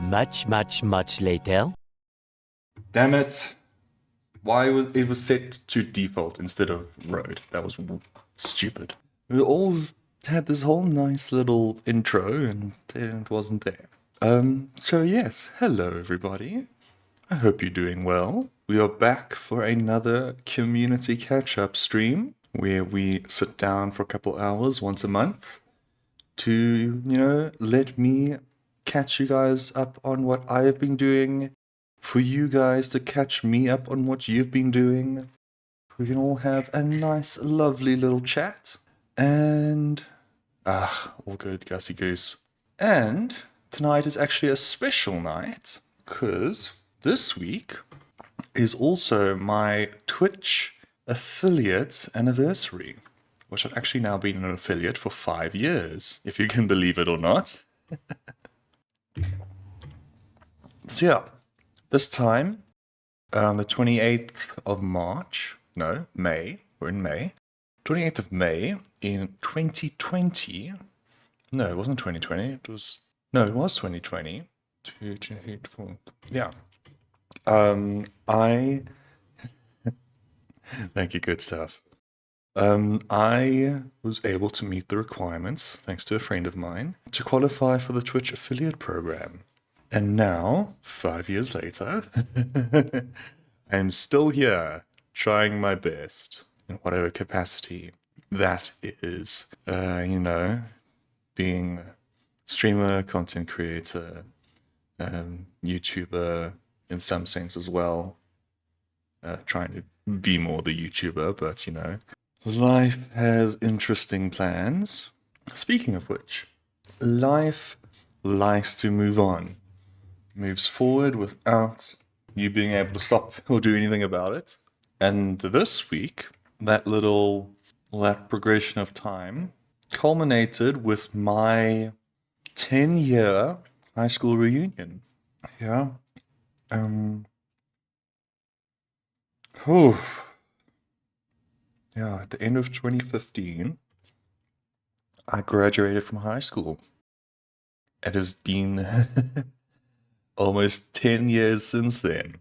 Much later. Damn it. Why was it was set to default instead of road? That was stupid. We all had this whole nice little intro and it wasn't there. So yes, hello everybody. I hope you're doing well. We are back for another community catch-up stream where we sit down for a couple hours once a month to, let me catch you guys up on what I have been doing, for you guys to catch me up on what you've been doing. We can all have a nice, lovely little chat. And, all good, Gussie Goose. And tonight is actually a special night, because this week is also my Twitch affiliate anniversary, which I've actually now been an affiliate for 5 years, if you can believe it or not. So yeah, this time, on the 28th of May, we're in May, 28th of May in 2020, no, it wasn't 2020, it was 2020, yeah, thank you, good stuff. I was able to meet the requirements, thanks to a friend of mine, to qualify for the Twitch affiliate program. And now, 5 years later, I'm still here, trying my best, in whatever capacity that is, being streamer, content creator, YouTuber, in some sense as well. Trying to be more the YouTuber, but, life has interesting plans. Speaking of which, life likes to move on. Moves forward without you being able to stop or do anything about it. And this week, that progression of time culminated with my 10-year high school reunion. Yeah. Yeah, at the end of 2015, I graduated from high school. It has been almost 10 years since then.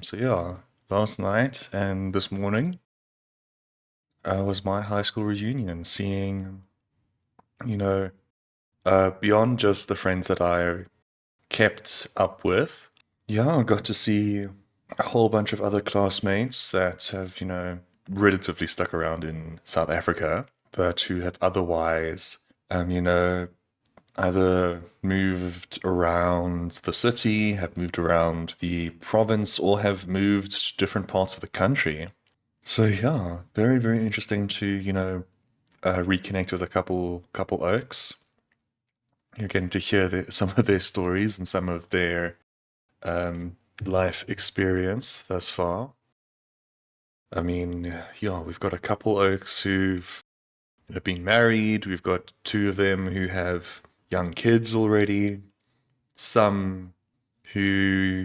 So yeah, last night and this morning was my high school reunion, seeing, beyond just the friends that I kept up with. Yeah, I got to see a whole bunch of other classmates that have, relatively stuck around in South Africa, but who have otherwise, either moved around the city, have moved around the province, or have moved to different parts of the country. So yeah, very, very interesting to, reconnect with a couple oaks. You're getting to hear some of their stories and some of their life experience thus far. I mean, yeah, we've got a couple oaks who've been married. We've got 2 of them who have young kids already. Some who,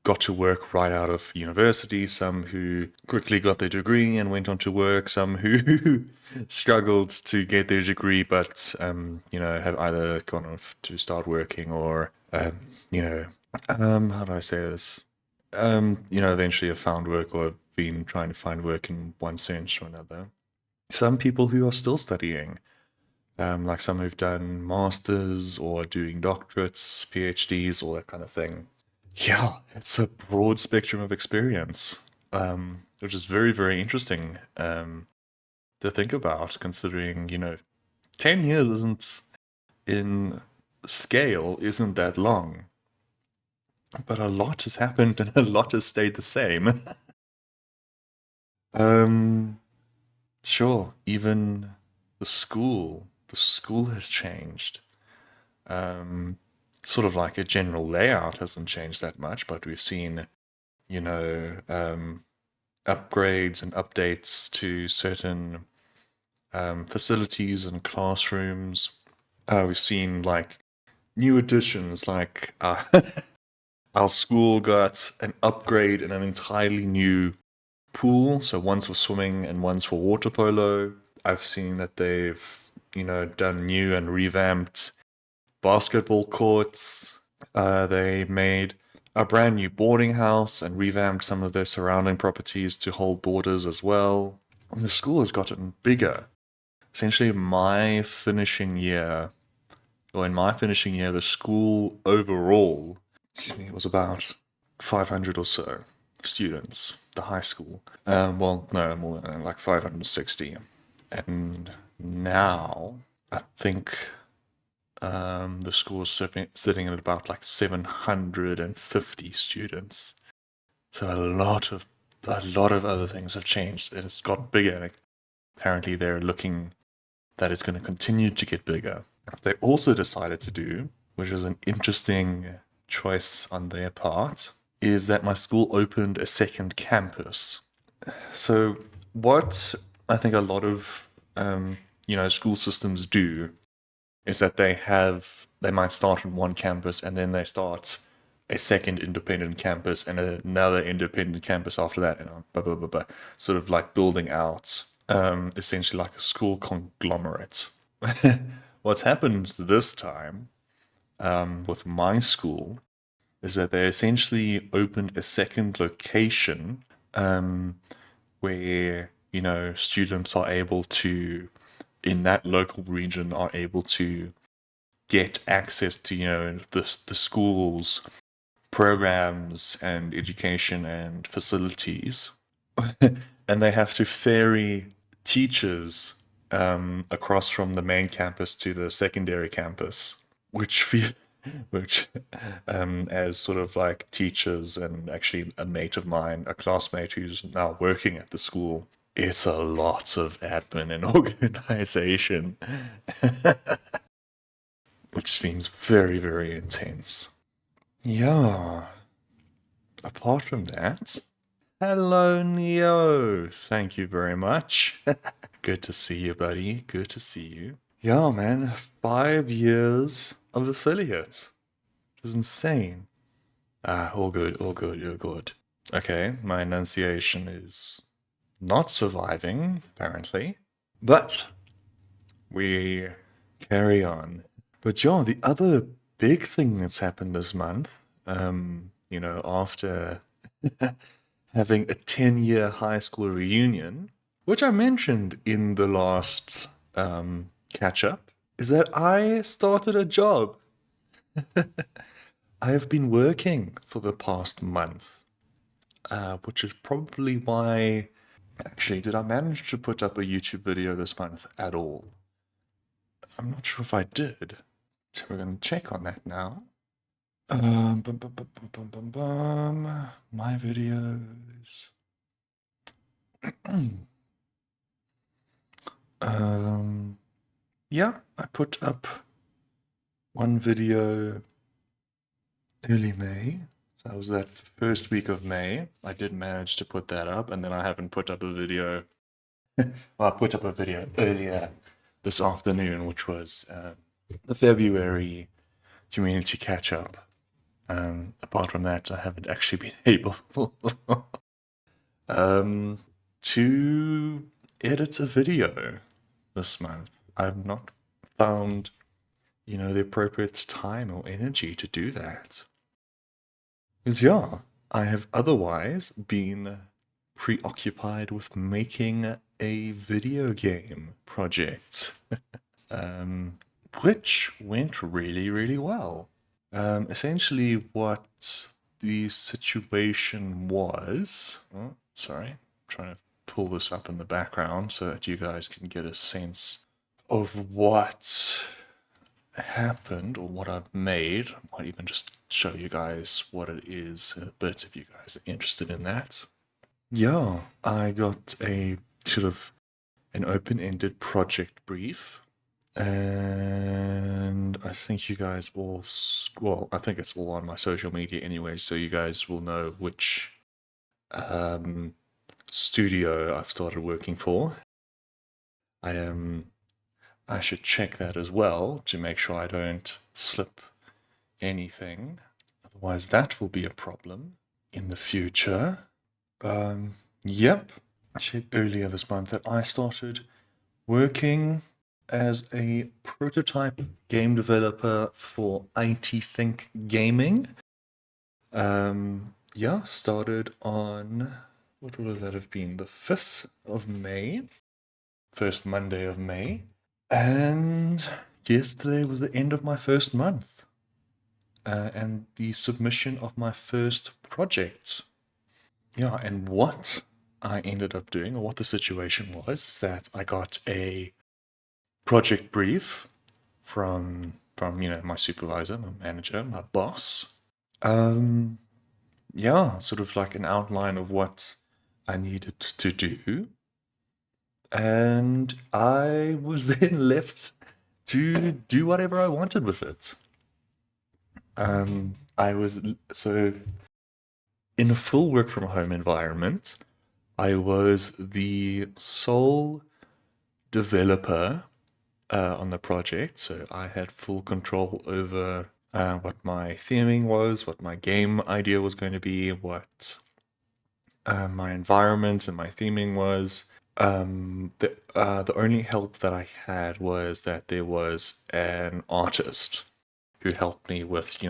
got to work right out of university. Some who quickly got their degree and went on to work. Some who struggled to get their degree, but, have either gone off to start working or, how do I say this? Eventually have found work or have been trying to find work in one sense or another. Some people who are still studying, like some who've done masters or doing doctorates, PhDs, all that kind of thing. Yeah, it's a broad spectrum of experience, which is very, very interesting to think about, considering, 10 years isn't, in scale, isn't that long. But a lot has happened and a lot has stayed the same. Sure, even the school has changed. Sort of like a general layout hasn't changed that much, but we've seen, upgrades and updates to certain facilities and classrooms. We've seen like new additions, like our school got an upgrade and an entirely new pool. So one's for swimming and one's for water polo. I've seen that they've, done new and revamped basketball courts. They made a brand new boarding house and revamped some of their surrounding properties to hold boarders as well. And the school has gotten bigger. Essentially, my finishing year, or in my finishing year, the school overall, excuse me, was about 500 or so students, the high school. Well, no, more than like 560. And now, I think the school is sitting at about like 750 students. So a lot of other things have changed. It has gotten bigger, and apparently they're looking that it's going to continue to get bigger. They also decided to do, which is an interesting choice on their part, is that my school opened a second campus. So what I think a lot of school systems do is that they might start on one campus and then they start a second independent campus and another independent campus after that, and blah, blah, blah, blah, sort of like building out essentially like a school conglomerate. What's happened this time with my school is that they essentially opened a second location where students are able to, in that local region, are able to get access to the school's programs and education and facilities, and they have to ferry teachers across from the main campus to the secondary campus, which as sort of like teachers and actually a mate of mine, a classmate who's now working at the school, it's a lot of admin and organization, which seems very, very intense. Yeah. Apart from that, hello, Neo. Thank you very much. Good to see you, buddy. Good to see you. Yeah, man. 5 years of affiliate. It was insane. All good, all good, all good. Okay, my enunciation is not surviving, apparently. But we carry on. But yeah, the other big thing that's happened this month, after having a 10-year high school reunion, which I mentioned in the last catch up, is that I started a job. I have been working for the past month, which is probably why. Actually, did I manage to put up a YouTube video this month at all? I'm not sure if I did. So we're going to check on that now. My videos. Yeah, I put up one video early May. So that was that first week of May. I did manage to put that up, and then I haven't put up a video. Well, I put up a video earlier this afternoon, which was the February community catch up. Apart from that, I haven't actually been able to edit a video this month. I've not found, the appropriate time or energy to do that. Because, yeah, I have otherwise been preoccupied with making a video game project, which went really, really well. Essentially, what the situation was. Oh, sorry, I'm trying to pull this up in the background so that you guys can get a sense of what happened or what I've made. I might even just show you guys what it is a bit if you guys are interested in that. Yeah, I got a sort of an open-ended project brief, and I think you guys all, well, I think it's all on my social media anyway, so you guys will know which studio I've started working for. I should check that as well to make sure I don't slip anything. Otherwise, that will be a problem in the future. Yep. I said earlier this month that I started working as a prototype game developer for IT Think Gaming. Yeah, started on, what would that have been? The 5th of May, first Monday of May. And yesterday was the end of my first month, and the submission of my first project. Yeah, and what I ended up doing, or what the situation was, is that I got a project brief from my supervisor, my manager, my boss. Yeah, sort of like an outline of what I needed to do, and I was then left to do whatever I wanted with it. I was so in a full work from home environment. I was the sole developer on the project, so I had full control over what my theming was, what my game idea was going to be, what my environment and my theming was. The only help that I had was that there was an artist who helped me with,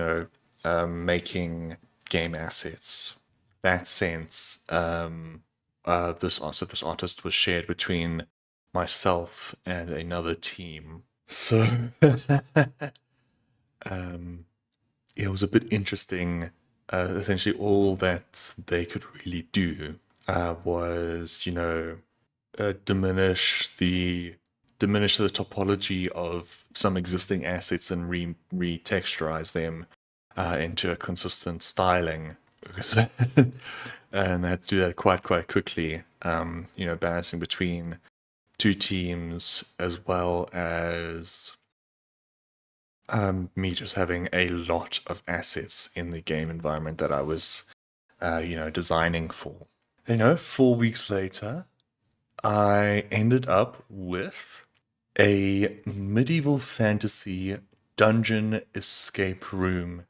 making game assets. That sense, this artist was shared between myself and another team. So, it was a bit interesting. Essentially, all that they could really do was, diminish the topology of some existing assets and retexturize them into a consistent styling. And I had to do that quite quickly. Balancing between two teams as well as me just having a lot of assets in the game environment that I was, designing for. 4 weeks later, I ended up with a medieval fantasy dungeon escape room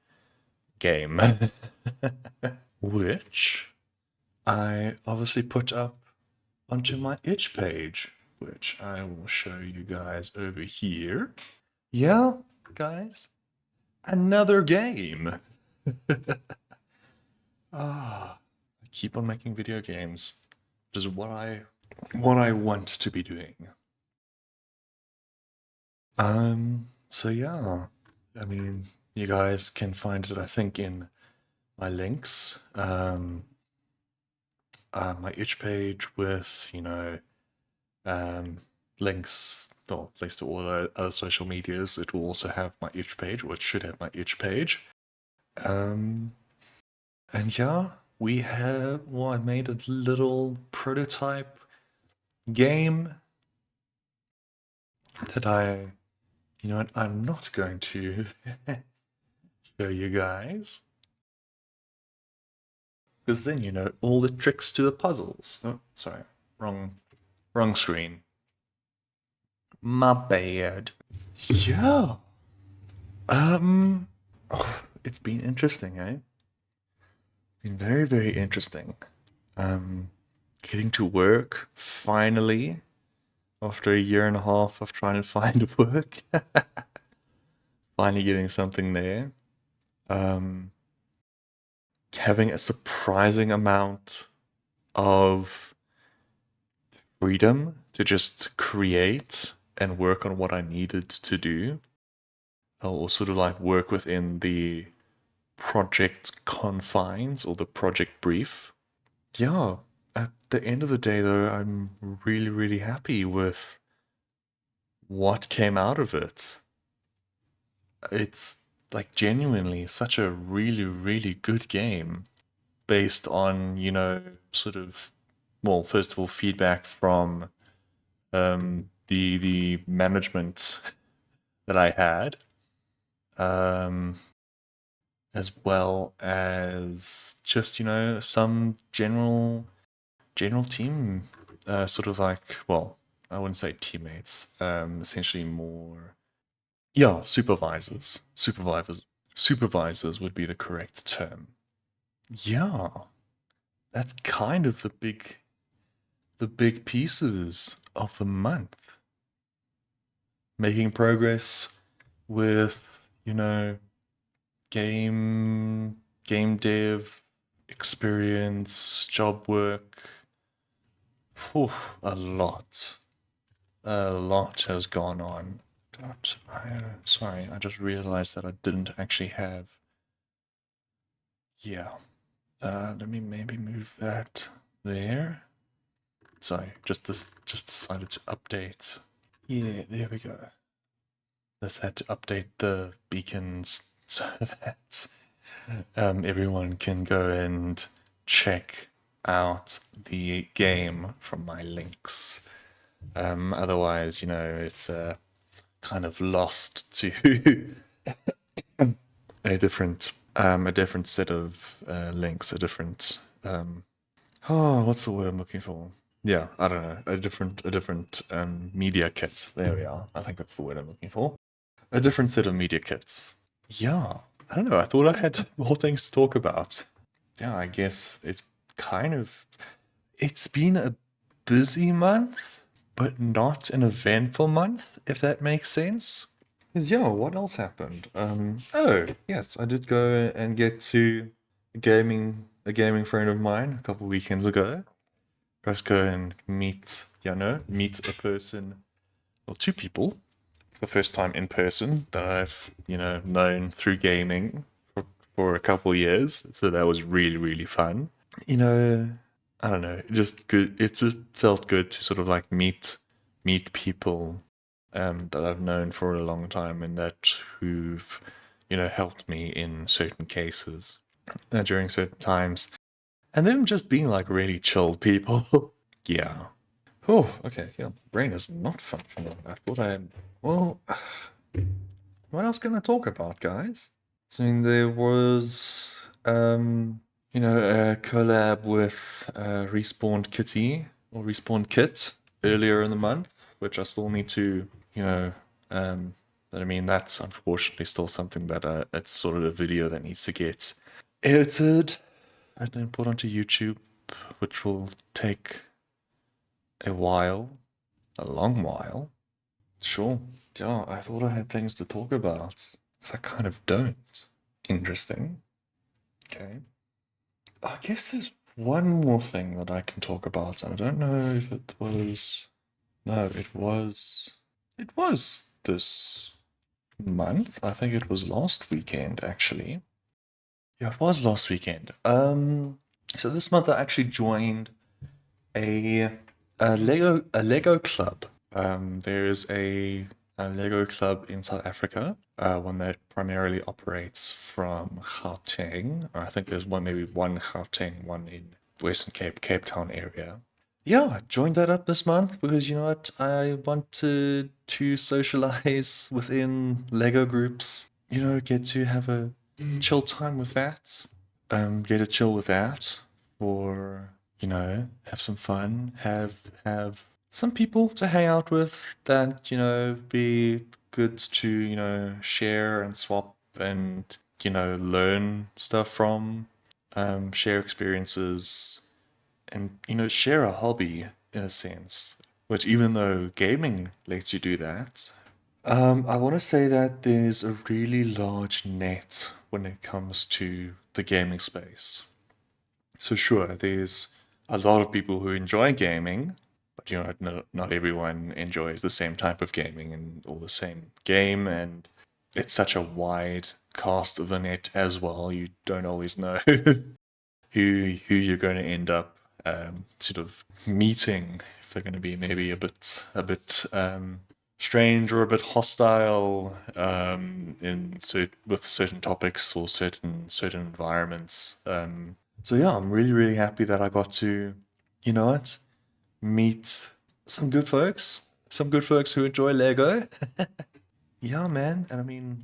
game, which I obviously put up onto my itch page, which I will show you guys over here. Yeah, guys, another game. I keep on making video games, which is what I want to be doing. So yeah, I mean, you guys can find it, I think, in my links. My itch page with, links, well, links to all the other social medias. It will also have my itch page, or it should have my itch page. And yeah, I made a little prototype game that I'm not going to show you guys. Because then you know all the tricks to the puzzles. Oh, sorry. Wrong screen. My bad. Yeah. It's been interesting, eh? Been very interesting. Getting to work finally after a year and a half of trying to find work. Finally getting something there. Having a surprising amount of freedom to just create and work on what I needed to do, or sort of like work within the project confines or the project brief. Yeah, at the end of the day, though, I'm really happy with what came out of it. It's like genuinely such a really good game based on, sort of, well, first of all, feedback from the management that I had, as well as just some general team, sort of like, well, I wouldn't say teammates, essentially more, yeah, supervisors would be the correct term. Yeah, that's kind of the big pieces of the month. making progress with, game dev, experience, job work. Whew, a lot. A lot has gone on. Sorry, I just realized that I didn't actually have. Yeah. Let me maybe move that there. Sorry, just decided to update. Yeah, there we go. Just had to update the beacons so that everyone can go and check out the game from my links. Otherwise, it's kind of lost to a different set of links, a different what's the word I'm looking for? Yeah, I don't know, a different media kit. There we are. I think that's the word I'm looking for. A different set of media kits. Yeah, I don't know. I thought I had more things to talk about. Yeah, I guess it's been a busy month, but not an eventful month, if that makes sense. 'Cause, yeah, what else happened? Oh, yes, I did go and get to a gaming friend of mine a couple weekends ago. Just go and meet a person, well, two people, the first time in person that I've, known through gaming for a couple years. So that was really, really fun. You know, I don't know, just good. It just felt good to sort of like meet people that I've known for a long time and that who've, helped me in certain cases during certain times. And them just being like really chill people. Yeah. Oh, okay. Yeah, brain is not functioning. I thought I had. Well, what else can I talk about, guys? So there was, a collab with Respawned Kitty or Respawned Kit earlier in the month, which I still need to, but I mean, that's unfortunately still something that it's sort of a video that needs to get edited and then put onto YouTube, which will take a while, a long while. Sure. Yeah, I thought I had things to talk about. 'Cause I kind of don't. Interesting. Okay. I guess there's one more thing that I can talk about. I don't know if it was. No, it was. It was this month. I think it was last weekend, actually. Yeah, it was last weekend. So this month I actually joined a a Lego club. There's a Lego club in South Africa, one that primarily operates from Gauteng. I think there's maybe one Gauteng, one in Western Cape Town area. Yeah, I joined that up this month because you know what? I wanted to socialize within Lego groups. Get to have a chill time with that. Get to chill with that for have some fun, have some people to hang out with that be good to share and swap and learn stuff from, share experiences and share a hobby in a sense. Which even though gaming lets you do that, I want to say that there's a really large net when it comes to the gaming space. So sure, there's a lot of people who enjoy gaming, but not everyone enjoys the same type of gaming and all the same game, and it's such a wide cast of the net as well. You don't always know who you're going to end up sort of meeting, if they're going to be maybe a bit strange or a bit hostile with certain topics or certain environments. So yeah, I'm really really happy that I got to, what, meet some good folks who enjoy Lego. Yeah, man, and I mean,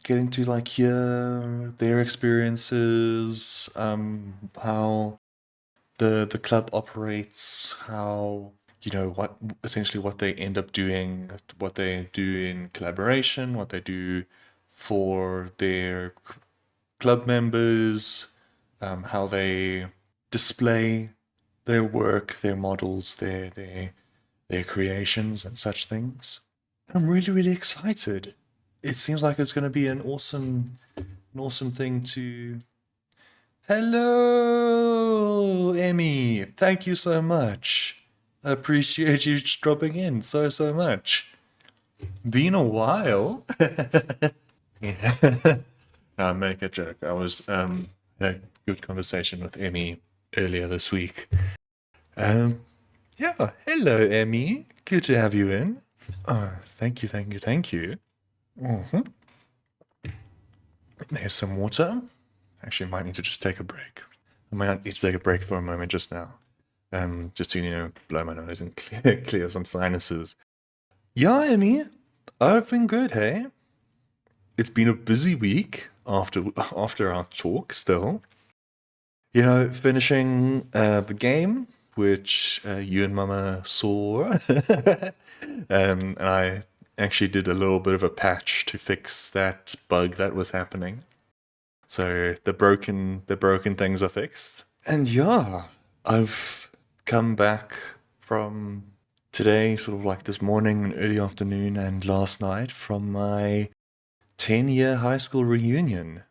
getting to like hear their experiences, how the club operates, how what essentially what they end up doing, what they do in collaboration, what they do for their club members, how they display their work, their models, their creations and such things. I'm really, really excited. It seems like it's going to be an awesome thing to. Hello, Emmy. Thank you so much. I appreciate you dropping in so, so much. Been a while. Yeah. I make a joke. I was had a good conversation with Emmy earlier this week. Um, yeah. Hello, Emmy. Good to have you in. Oh, thank you, thank you, thank you. hmm There's some water. Actually, might need to just take a break. I might need to take a break for a moment just now. Just to blow my nose and clear some sinuses. Yeah, Emmy, I've been good. Hey, it's been a busy week after our talk. Still, finishing the game, which you and Mama saw, and I actually did a little bit of a patch to fix that bug that was happening. So the broken things are fixed. And yeah, I've come back from today, sort of like this morning and early afternoon and last night from my 10-year high school reunion.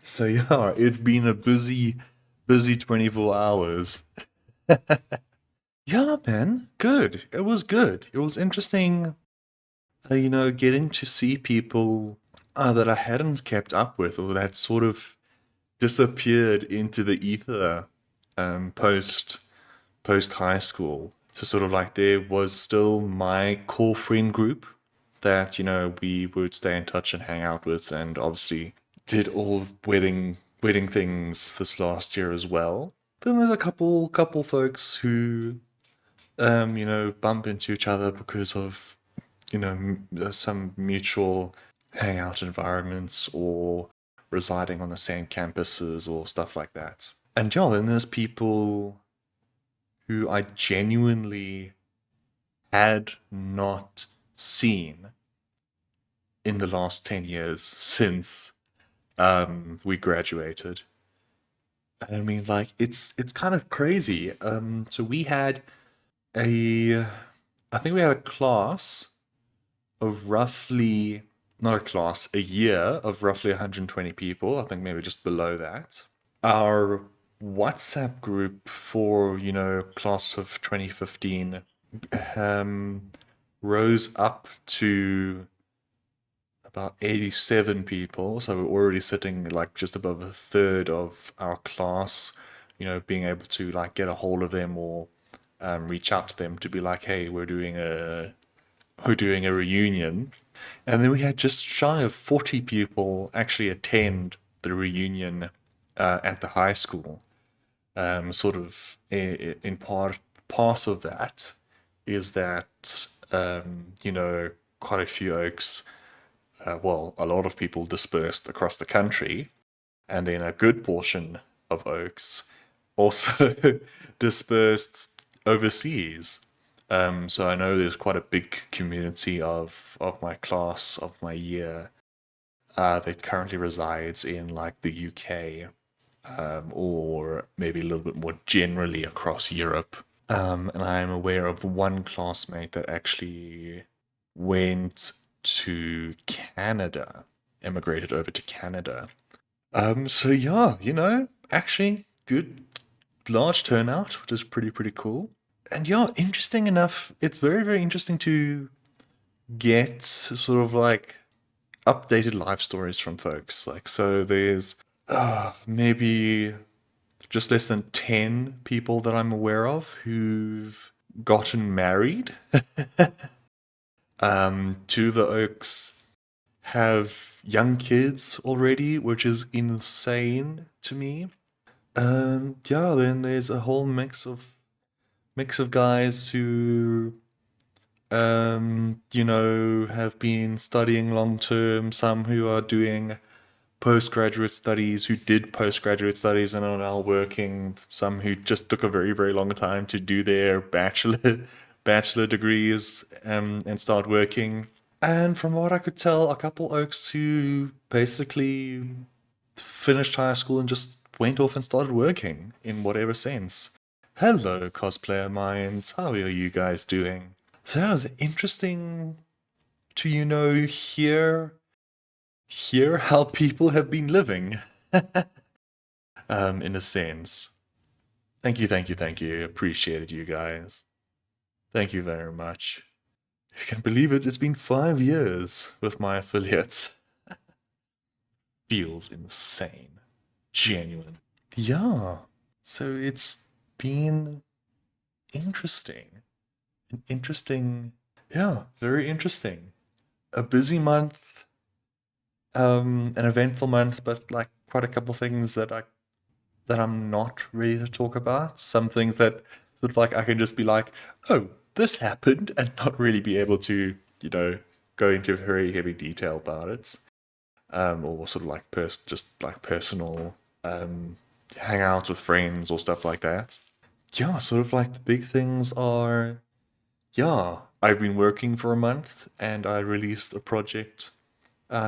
So yeah, it's been a busy 24 hours. Yeah, man, good. It was good. It was interesting, getting to see people that I hadn't kept up with or that sort of disappeared into the ether post high school. So sort of like there was still my core friend group that we would stay in touch and hang out with, and obviously did all wedding things this last year as well. Then there's a couple folks who bump into each other because of some mutual hangout environments or residing on the same campuses or stuff like that. And yeah, then there's people who I genuinely had not seen in the last 10 years since we graduated. I mean, like it's kind of crazy. So we had a, I think we had a class of roughly, not a class, a year of roughly 120 people. I think maybe just below that. Our WhatsApp group for, class of 2015 um, rose up to about 87 people. So we're already sitting like just above a third of our class, being able to like get a hold of them or reach out to them to be like, hey, we're doing a reunion. And then we had just shy of 40 people actually attend the reunion at the high school. Sort of in part of that is that quite a few Oaks, well, a lot of people dispersed across the country, and then a good portion of Oaks also dispersed overseas. So I know there's quite a big community of my class, of my year, that currently resides in like the UK, or maybe a little bit more generally across Europe. And I am aware of one classmate that actually went to Canada, emigrated over to Canada. So yeah, actually good large turnout, which is pretty cool. And yeah, interesting enough, it's very, very interesting to get sort of like updated life stories from folks. Like, so there's maybe just less than 10 people that I'm aware of who've gotten married. Two of the Oaks have young kids already, which is insane to me. Yeah, then there's a whole mix of guys who have been studying long term, some who are doing postgraduate studies, who did postgraduate studies and are now working, some who just took a very, very long time to do their bachelor degrees and start working. And from what I could tell, a couple Oaks who basically finished high school and just went off and started working in whatever sense. Hello, cosplayer minds. How are you guys doing? So that was an interesting to, hear how people have been living, in a sense. Thank you, thank you, thank you. Appreciate it, you guys. Thank you very much. You can believe it, it's been 5 years with my affiliates. Feels insane. Genuine. Yeah. So it's been interesting. An interesting, yeah, very interesting. A busy month, an eventful month, but like quite a couple things that I'm not ready to talk about. Some things that sort of like I can just be like, oh, this happened, and not really be able to, go into very heavy detail about it. Or sort of like just like personal hangouts with friends or stuff like that. Yeah, sort of like the big things are, yeah, I've been working for a month and I released a project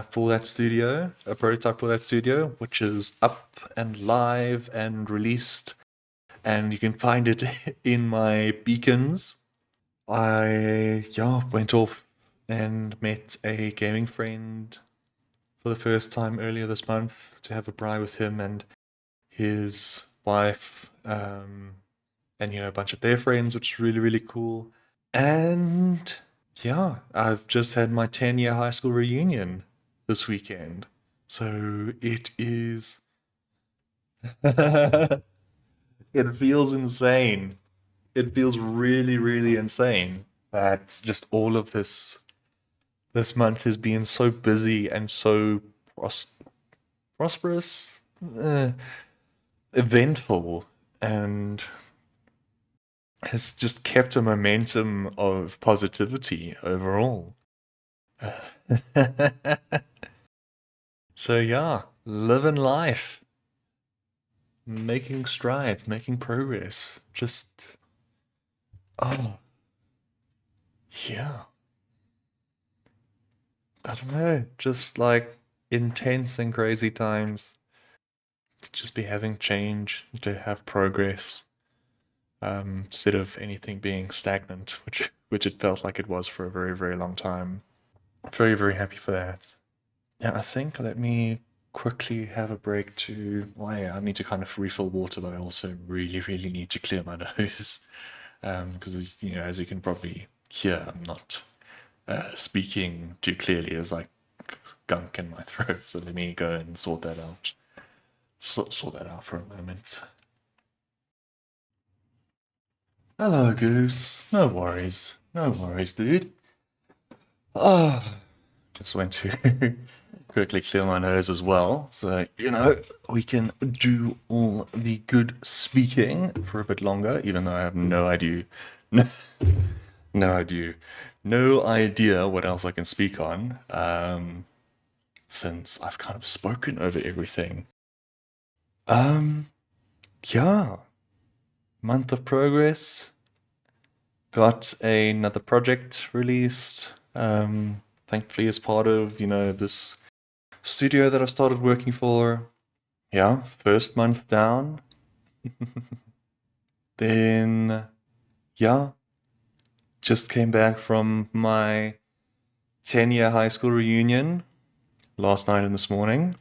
for that studio, a prototype for that studio, which is up and live and released, and you can find it in my beacons. I, yeah, went off and met a gaming friend for the first time earlier this month to have a braai with him and his wife, and a bunch of their friends, which is really, really cool. And yeah, I've just had my 10-year high school reunion this weekend. So it is. It feels insane. It feels really, really insane that just all of this month has been so busy and so prosperous, eventful, and has just kept a momentum of positivity overall. So yeah, living life, making strides, making progress. Just, oh, yeah. I don't know. Just like intense and crazy times. To just be having change, to have progress, instead of anything being stagnant, which it felt like it was for a very, very long time. Very, very happy for that. Yeah, I think let me quickly have a break to. Well, yeah, I need to kind of refill water, but I also really, really need to clear my nose. Because, as you can probably hear, I'm not speaking too clearly. There's like gunk in my throat, so let me go and sort that out. Sort that out for a moment. Hello, Goose. No worries. No worries, dude. Ah, just went to quickly clear my nose as well, so we can do all the good speaking for a bit longer, even though I have no idea, no, no idea, no idea what else I can speak on, since I've kind of spoken over everything. Um, yeah, month of progress. Got another project released. Thankfully, as part of this studio that I've started working for. Yeah, first month down. Then, yeah, just came back from my 10-year high school reunion last night and this morning.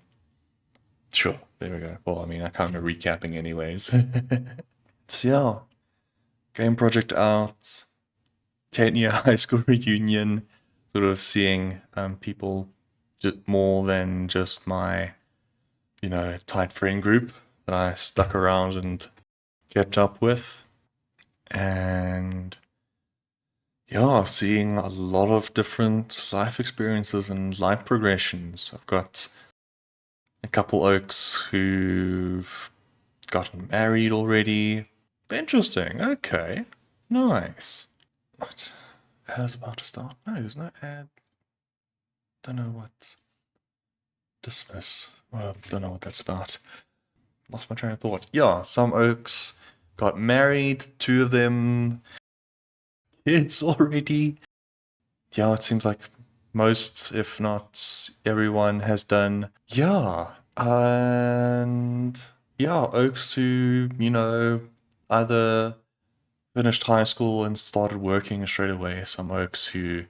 Sure, there we go. Well, I mean, I kind of recapping anyways. So, yeah, game project out, 10-year high school reunion, sort of seeing people just more than just my, tight friend group that I stuck around and kept up with. And yeah, seeing a lot of different life experiences and life progressions. I've got a couple oaks who've gotten married already. Interesting. Okay. Nice. What? Ad's about to start? No, there's no ad. Don't know what. Dismiss. Well, don't know what that's about. Lost my train of thought. Yeah, some oaks got married. Two of them kids already. Yeah, it seems like most, if not everyone, has done. Yeah, and yeah, oaks who, either finished high school and started working straight away. Some oaks who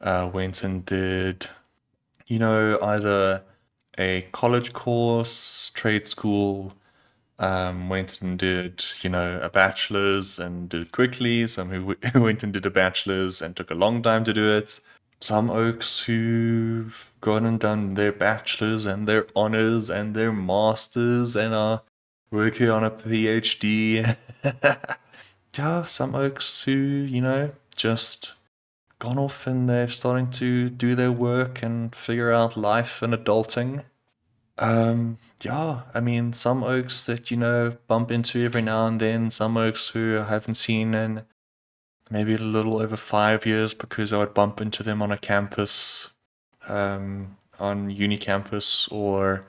went and did, either a college course, trade school, went and did, a bachelor's and did it quickly. Some who went and did a bachelor's and took a long time to do it. Some oaks who've gone and done their bachelor's and their honors and their masters and are working on a PhD. Yeah, some oaks who, just gone off and they're starting to do their work and figure out life and adulting. Yeah, I mean, some oaks that, bump into every now and then, some oaks who I haven't seen in maybe a little over 5 years because I would bump into them on a campus, on uni campus, or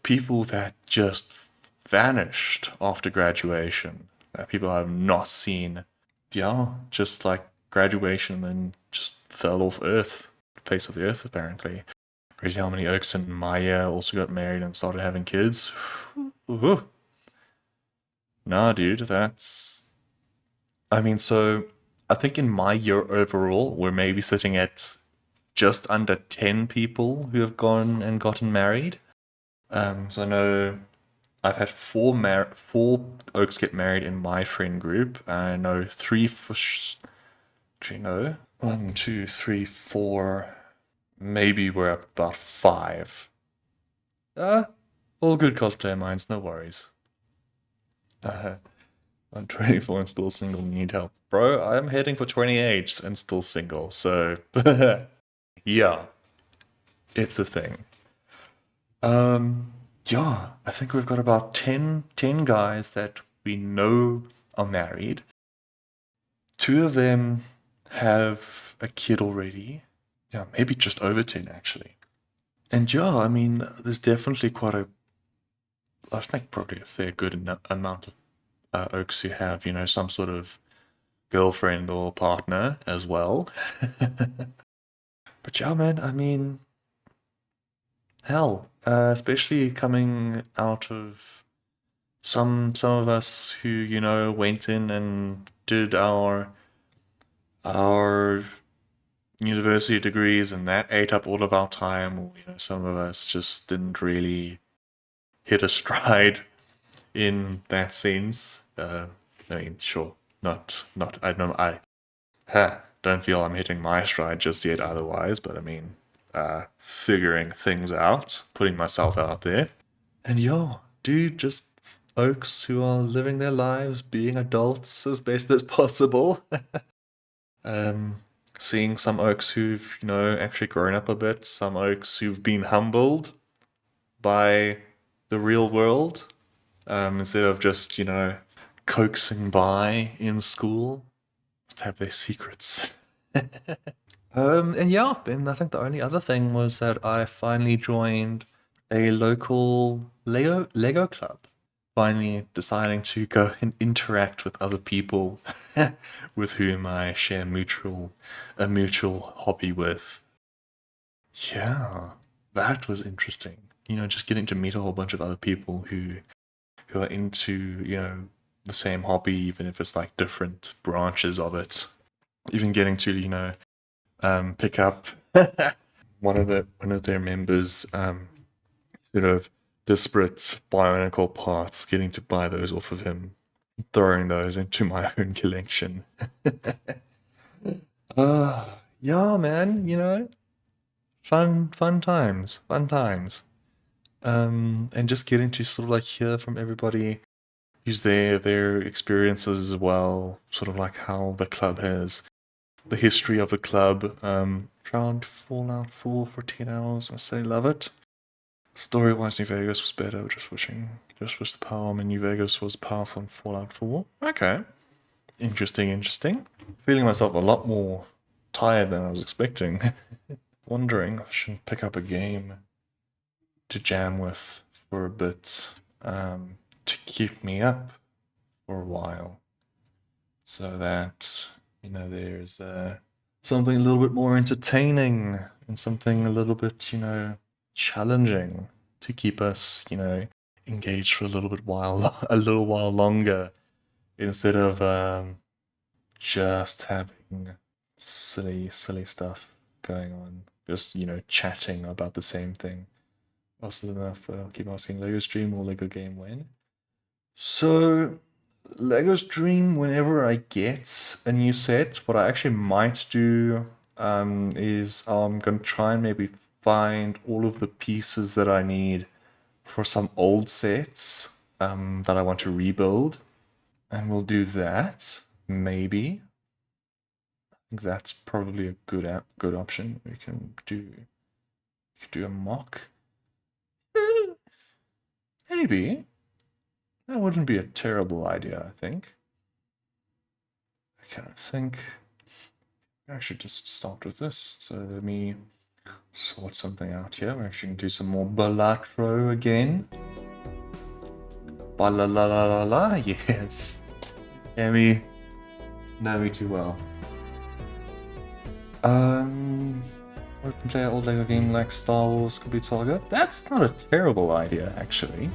people that just vanished after graduation, people I've not seen. Yeah, just like graduation and just fell off Earth, face of the Earth, apparently. Crazy how many oaks in my year also got married and started having kids. Ooh. Nah, dude, that's. I mean, so I think in my year overall, we're maybe sitting at just under 10 people who have gone and gotten married. So I know I've had four oaks get married in my friend group. I know three for. Actually, no. 1, 2, 3, 4. Maybe we're up about 5. Uh, all good cosplayer minds, no worries. I'm 24 and still single, need help. Bro, I'm heading for 28 and still single, so yeah, it's a thing. Yeah, I think we've got about 10 guys that we know are married. 2 of them have a kid already. Yeah, maybe just over 10 actually. And yeah, I mean, there's definitely I think probably a fair good amount of oaks who have, some sort of girlfriend or partner as well. But yeah, man, I mean, hell, especially coming out of some of us who, went in and did our university degrees and that ate up all of our time, or, some of us just didn't really hit a stride in that sense. I mean, sure, not. I don't. Don't feel I'm hitting my stride just yet. Otherwise, but I mean, figuring things out, putting myself out there, and yo, dude, just folks who are living their lives, being adults as best as possible. um, Seeing some oaks who've actually grown up a bit, some oaks who've been humbled by the real world, instead of just, coaxing by in school, to have their secrets. And yeah, then I think the only other thing was that I finally joined a local Lego club. Finally deciding to go and interact with other people with whom I share a mutual hobby with. Yeah, that was interesting. Just getting to meet a whole bunch of other people who are into, the same hobby, even if it's like different branches of it. Even getting to, pick up one of their members, sort of disparate bionicle parts, getting to buy those off of him, throwing those into my own collection. Yeah, man, fun times, fun times. And just getting to sort of like hear from everybody who's there, their experiences as well, sort of like how the club has, the history of the club. Tried Fallout 4 for 10 hours. I say love it. Story-wise, New Vegas was better. Just wish the power in New Vegas was powerful in Fallout 4. Okay. Interesting. Feeling myself a lot more tired than I was expecting. Wondering if I should pick up a game to jam with for a bit, to keep me up for a while. So that, there's something a little bit more entertaining and something a little bit, challenging to keep us, engaged for a little a little while longer, instead of just having silly stuff. going on. Just, you know, chatting about the same thing. Also enough, I'll keep asking Lego stream or Lego game when? So, Lego stream whenever I get a new set. What I actually might do is I'm going to try and maybe find all of the pieces that I need for some old sets that I want to rebuild. And we'll do that, maybe. I think that's probably a good option. We can do a mock. Maybe. That wouldn't be a terrible idea, I think. Okay, I think I should just start with this. So let me sort something out here. We're actually going to do some more Balatro again. Ba-la-la-la-la-la, yes. Emmy, know me too well. Open player old Lego game like Star Wars Complete Saga. That's not a terrible idea, actually.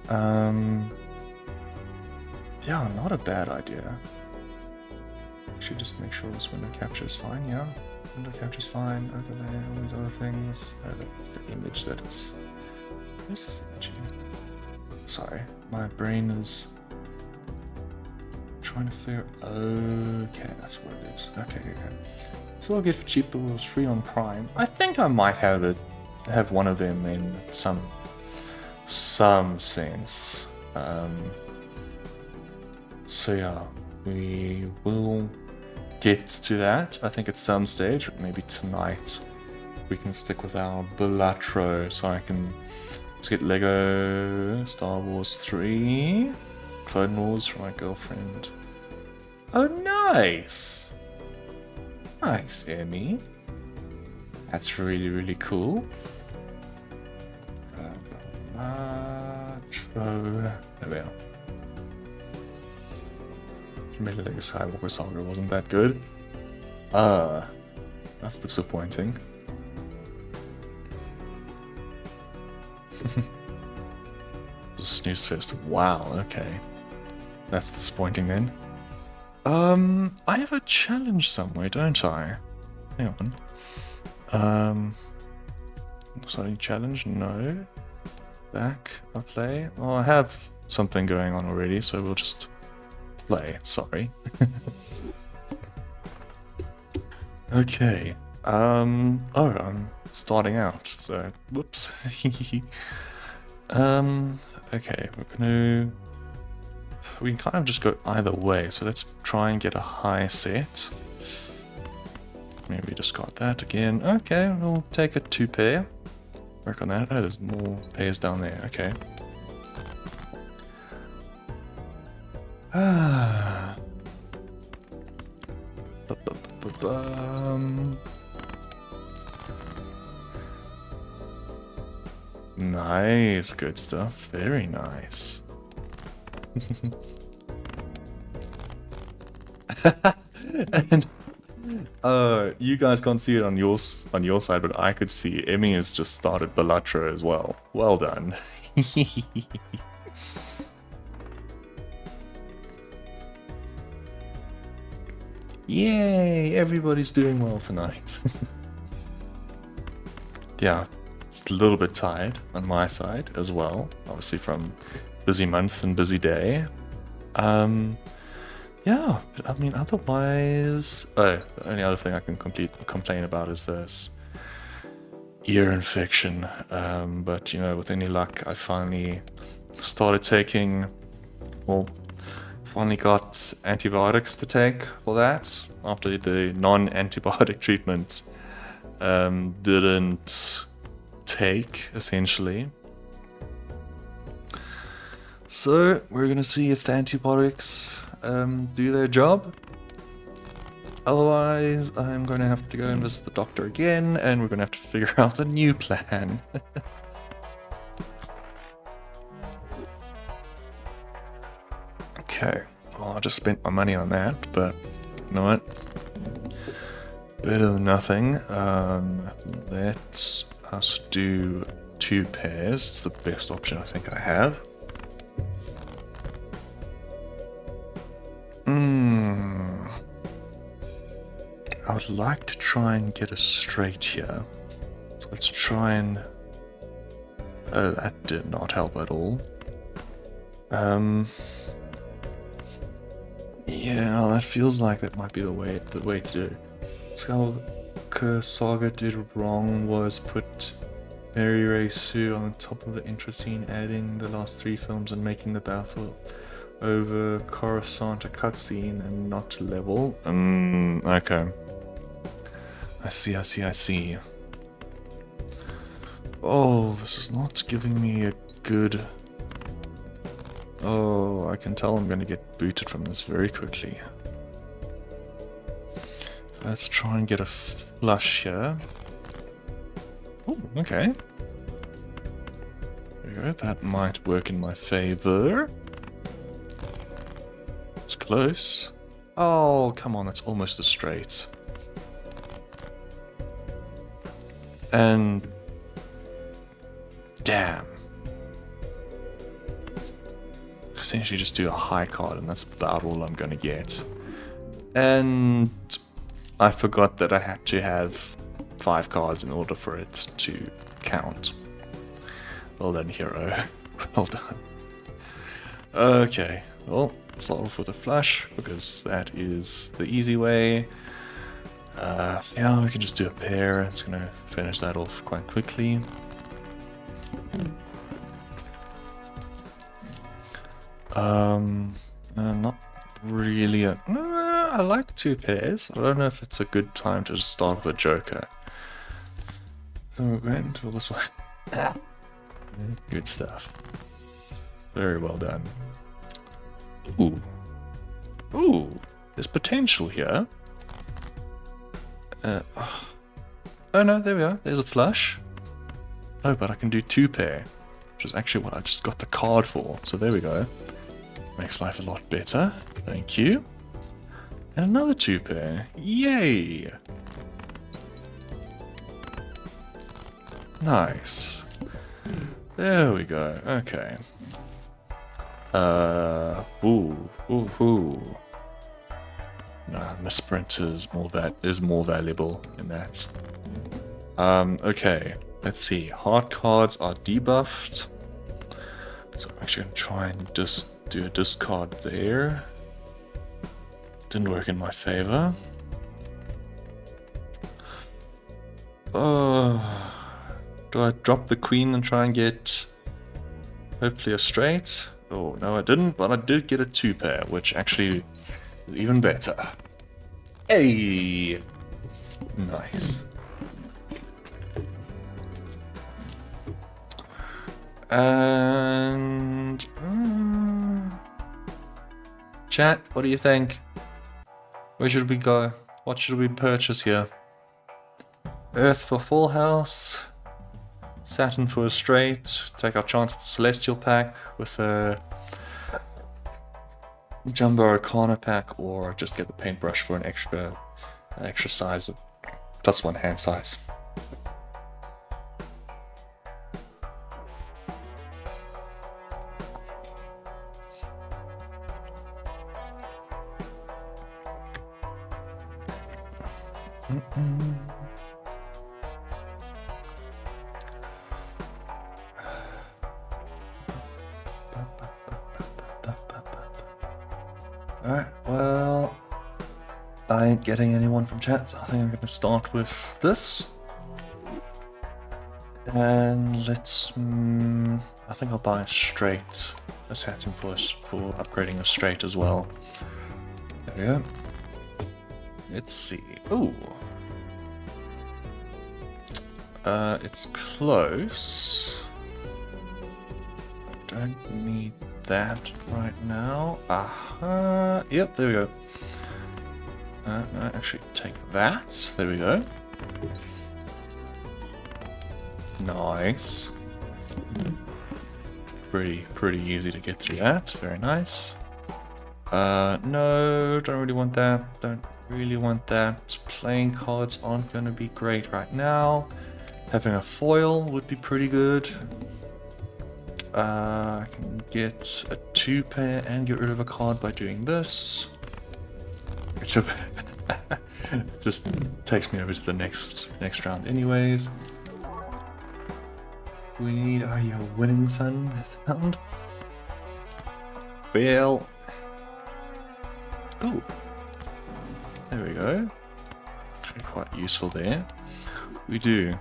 Yeah, not a bad idea. Actually, just make sure this window capture is fine, yeah. Window capture is fine, overlay, all these other things. That's the image that it's... Where's this image here? Sorry, my brain is trying to figure... Okay, that's what it is. Okay. So I'll get for cheap, but it was free on Prime. I think I might have one of them in some sense. So yeah, we will get to that. I think at some stage, maybe tonight, we can stick with our Balatro, so I can just get Lego Star Wars 3 Clone Wars for my girlfriend. Oh, nice! Nice, Emmy. That's really, really cool. Balatro. There we are. Maybe Lego Skywalker Saga wasn't that good. That's disappointing. Snooze Fest. Wow, okay. That's disappointing then. I have a challenge somewhere, don't I? Hang on. Sorry, challenge? No. Back, I'll play. Well, I have something going on already, so we'll just play. Sorry. Okay. Oh, I'm starting out, so whoops. Okay, we can kind of just go either way, so let's try and get a high set. Maybe discard that again. Okay, we'll take a 2-pair. Work on that. Oh, there's more pairs down there. Okay. Nice, good stuff. Very nice. And you guys can't see it on your side, but I could see Emmy has just started Balatro as well. Well done. Yay! Everybody's doing well tonight. Yeah, just a little bit tired on my side as well, obviously from busy month and busy day. Yeah, but I mean, otherwise... Oh, the only other thing I can complain about is this ear infection. But, you know, with any luck, I finally started taking... Well, finally got antibiotics to take for that, after the non-antibiotic treatment didn't take, essentially. So, we're gonna see if the antibiotics do their job. Otherwise, I'm going to have to go and visit the doctor again, and we're going to have to figure out a new plan. Okay, well, I just spent my money on that, but you know what? Better than nothing. Let's us do 2 pairs. It's the best option I think I have. I would like to try and get a straight here. So let's try and... Oh, that did not help at all. Yeah, that feels like that might be the way to do. Skullcur Saga did wrong was put Mary Ray Sue on the top of the intro scene, adding the last 3 films and making the battle over Coruscant a cutscene and not level. Okay. I see. Oh, this is not giving me a good... Oh, I can tell I'm going to get booted from this very quickly. Let's try and get a flush here. Oh, okay. There we go, that might work in my favor. It's close. Oh, come on, that's almost a straight. And... damn. Essentially just do a high card and that's about all I'm gonna get. And I forgot that I had to have 5 cards in order for it to count. Well done, hero. Well done. Okay, well, let's start off with a flush because that is the easy way. Yeah, we can just do a pair. It's gonna finish that off quite quickly. Not really I like 2 pairs. I don't know if it's a good time to just start with a joker. So we're going to this one. Good stuff. Very well done. Ooh, there's potential here. Oh no, there we are. There's a flush. Oh, but I can do 2 pair, which is actually what I just got the card for. So there we go. Makes life a lot better. Thank you. And another 2 pair. Yay! Nice. There we go. Okay. Ooh. Nah, Misprint is more valuable in that. Okay. Let's see. Hard cards are debuffed. So I'm actually gonna try and just do a discard there. Didn't work in my favor. Do I drop the queen and try and get hopefully a straight? Oh, no I didn't, but I did get a 2 pair, which actually is even better. Hey! Nice. And... chat, what do you think? Where should we go? What should we purchase here? Earth for full house, Saturn for a straight, take our chance at the Celestial pack with a Jumbo Arcana pack, or just get the paintbrush for an extra size, +1 hand size. Alright, well, I ain't getting anyone from chat, so I think I'm going to start with this. And let's, I think I'll buy a straight, a Saturn for upgrading a straight as well. There we go. Let's see. Ooh. It's close. I don't need that right now. Yep, there we go. No, actually take that. There we go. Nice. Pretty easy to get through that. Very nice. No, don't really want that. Don't really want that. Playing cards aren't going to be great right now. Having a foil would be pretty good. I can get a 2 pair and get rid of a card by doing this. Just takes me over to the next round anyways. We need our winning sun sound. Well. Oh. There we go. Actually quite useful there. We do.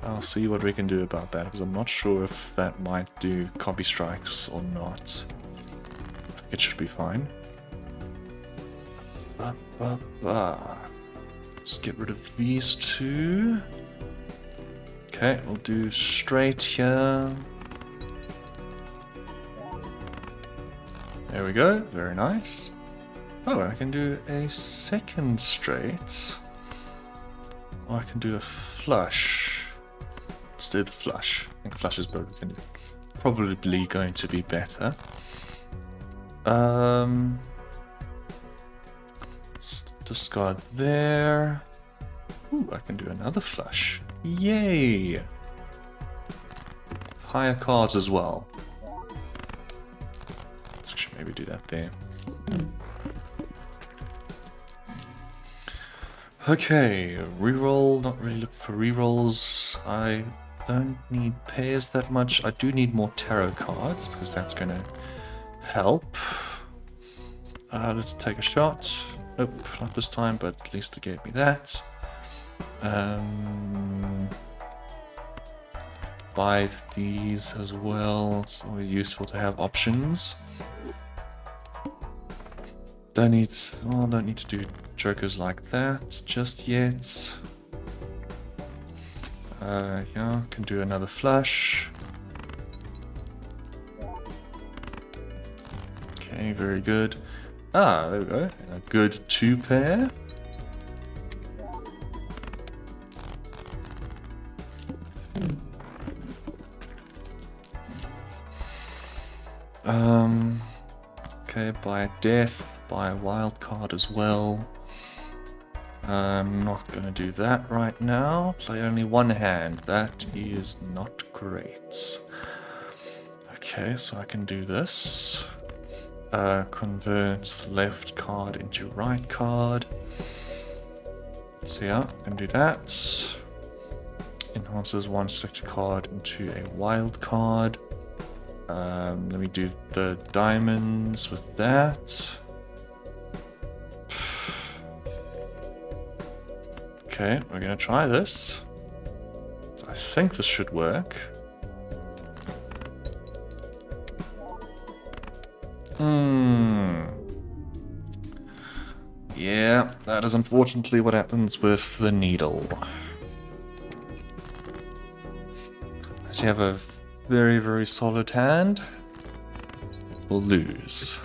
I'll see what we can do about that, because I'm not sure if that might do copy strikes or not. It should be fine. Let's get rid of these two. Okay, we'll do straight here. There we go, very nice. Oh, I can do a second straight. Or I can do a flush. Let's do the flush. I think flush is probably going to be better. Let's discard there. Ooh, I can do another flush. Yay! Higher cards as well. Let's actually maybe do that there. Okay, reroll, not really looking for rerolls. I don't need pairs that much. I do need more tarot cards, because that's going to help. Let's take a shot. Nope, not this time, but at least it gave me that. Buy these as well. It's always useful to have options. Don't need to do jokers like that just yet. Yeah, can do another flush. Okay, very good. Ah, there we go. A good 2 pair. Okay, buy a death, buy a wild card as well. I'm not gonna do that right now. Play only one hand. That is not great. Okay, so I can do this. Convert left card into right card. So yeah, I can do that. Enhances one selected card into a wild card. Let me do the diamonds with that. Okay, we're gonna try this. So I think this should work. Yeah, that is unfortunately what happens with the needle. So you have a very, very solid hand. We'll lose.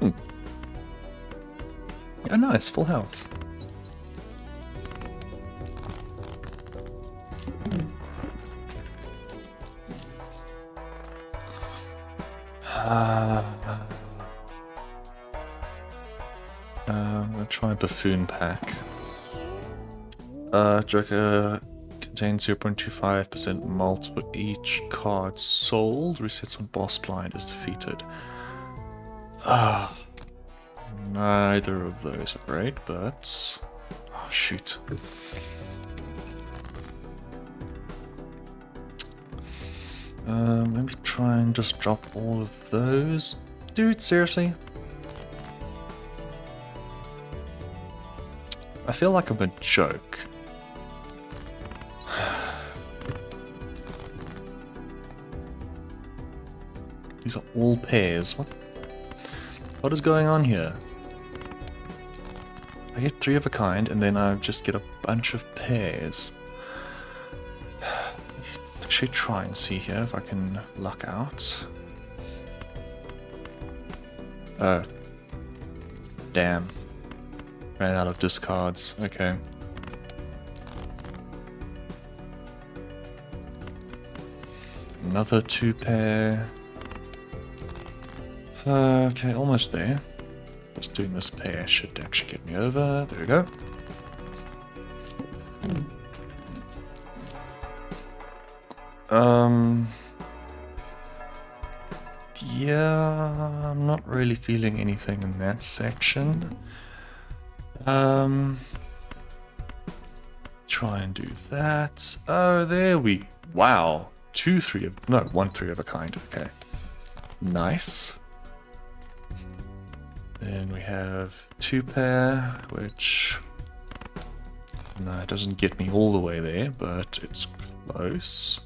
Oh, nice, full house. I'm gonna try Buffoon Pack. Joker contains 0.25% malt for each card sold. Resets when boss blind is defeated. Neither of those are great, but... Oh, shoot. Maybe try and just drop all of those. Dude, seriously? I feel like I'm a joke. These are all pairs. What is going on here? I get 3 of a kind, and then I just get a bunch of pairs. Actually try and see here if I can luck out. Oh. Damn. Ran out of discards. Okay. Another 2 pair. Okay, almost there. Just doing this pair should actually get me over. There we go. yeah, I'm not really feeling anything in that section. Try and do that. Oh, there we... Wow. 2 3 of... No, 1 3 of a kind. Okay. Nice. Then we have 2 pair, which... No, it doesn't get me all the way there, but it's close.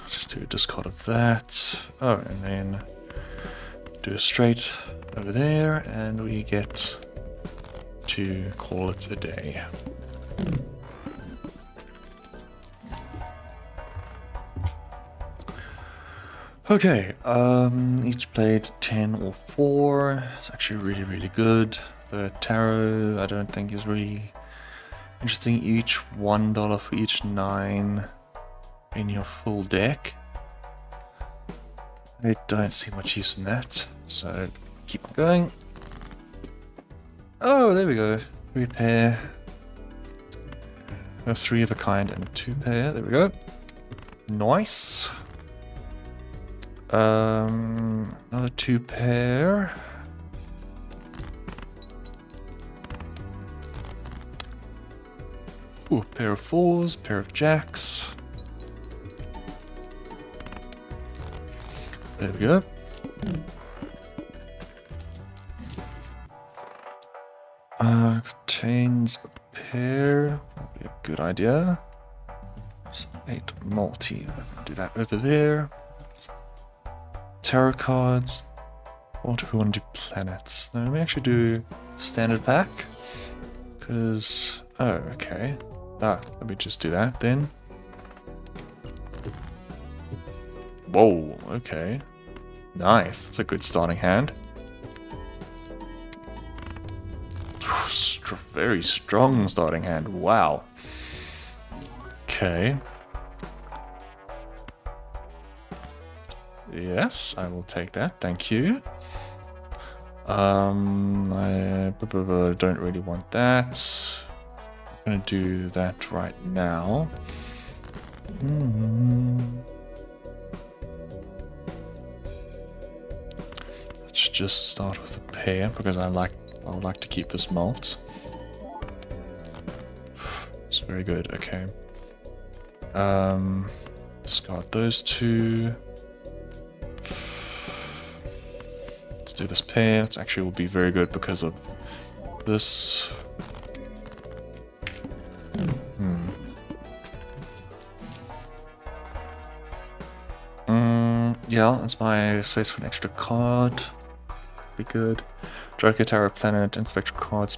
Just do a discard of that. Oh, and then do a straight over there, and we get to call it a day. Okay, each played 10 or 4. It's actually really, really good. The tarot, I don't think is really interesting. Each $1 for each 9 in your full deck. I don't see much use in that, so keep on going. Oh, there we go. 3 pair. A 3 of a kind and 2 pair. There we go. Nice. Another 2 pair. Ooh, pair of 4s, pair of jacks. There we go. Contains a pair. Would be a good idea. So 8 multi. I can do that over there. Tarot cards. What do we want to do? Planets. No, let me actually do standard pack. Because... Oh, okay. Let me just do that then. Whoa, okay. Nice. That's a good starting hand. Very strong starting hand. Wow. Okay. Yes, I will take that. Thank you. I don't really want that. I'm gonna do that right now. Let's just start with a pair because I would like to keep this malt. It's very good. Okay. Discard those 2. Let's do this pair. It actually will be very good because of this. Yeah, that's my space for an extra card. Be good. Joker, Tarot, Planet, and Spectral cards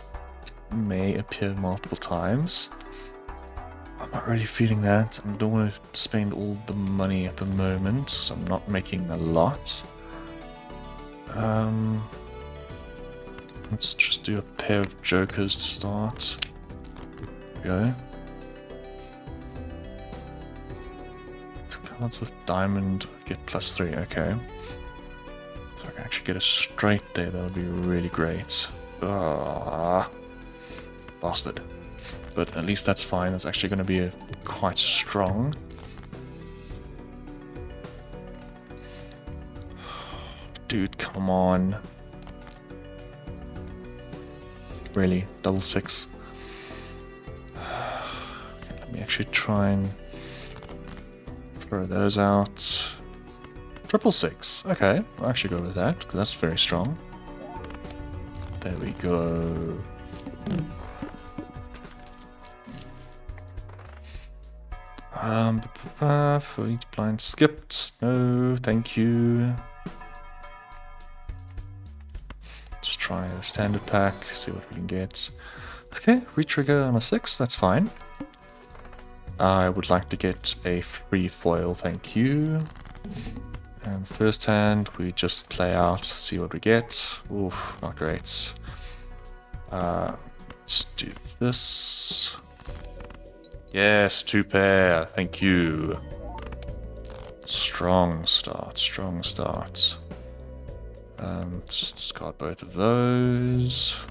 may appear multiple times. I'm not really feeling that. I don't want to spend all the money at the moment, so I'm not making a lot. Let's just do a pair of Jokers to start. There we go. Cards with diamond get +3, okay. So I can actually get a straight there, that'll be really great. Bastard. But at least that's fine, that's actually going to be quite strong. Dude, come on. Really? Double 6? Let me actually try and throw those out. Triple 6. Okay, I'll actually go with that, because that's very strong. There we go. For each blind skipped. No, thank you. Let's try the standard pack, see what we can get. Okay, retrigger on a 6, that's fine. I would like to get a free foil, thank you. And first hand, we just play out, see what we get. Oof, not great. Let's do this. Yes, 2 pair, thank you. Strong start, strong start. Let's just discard both of those.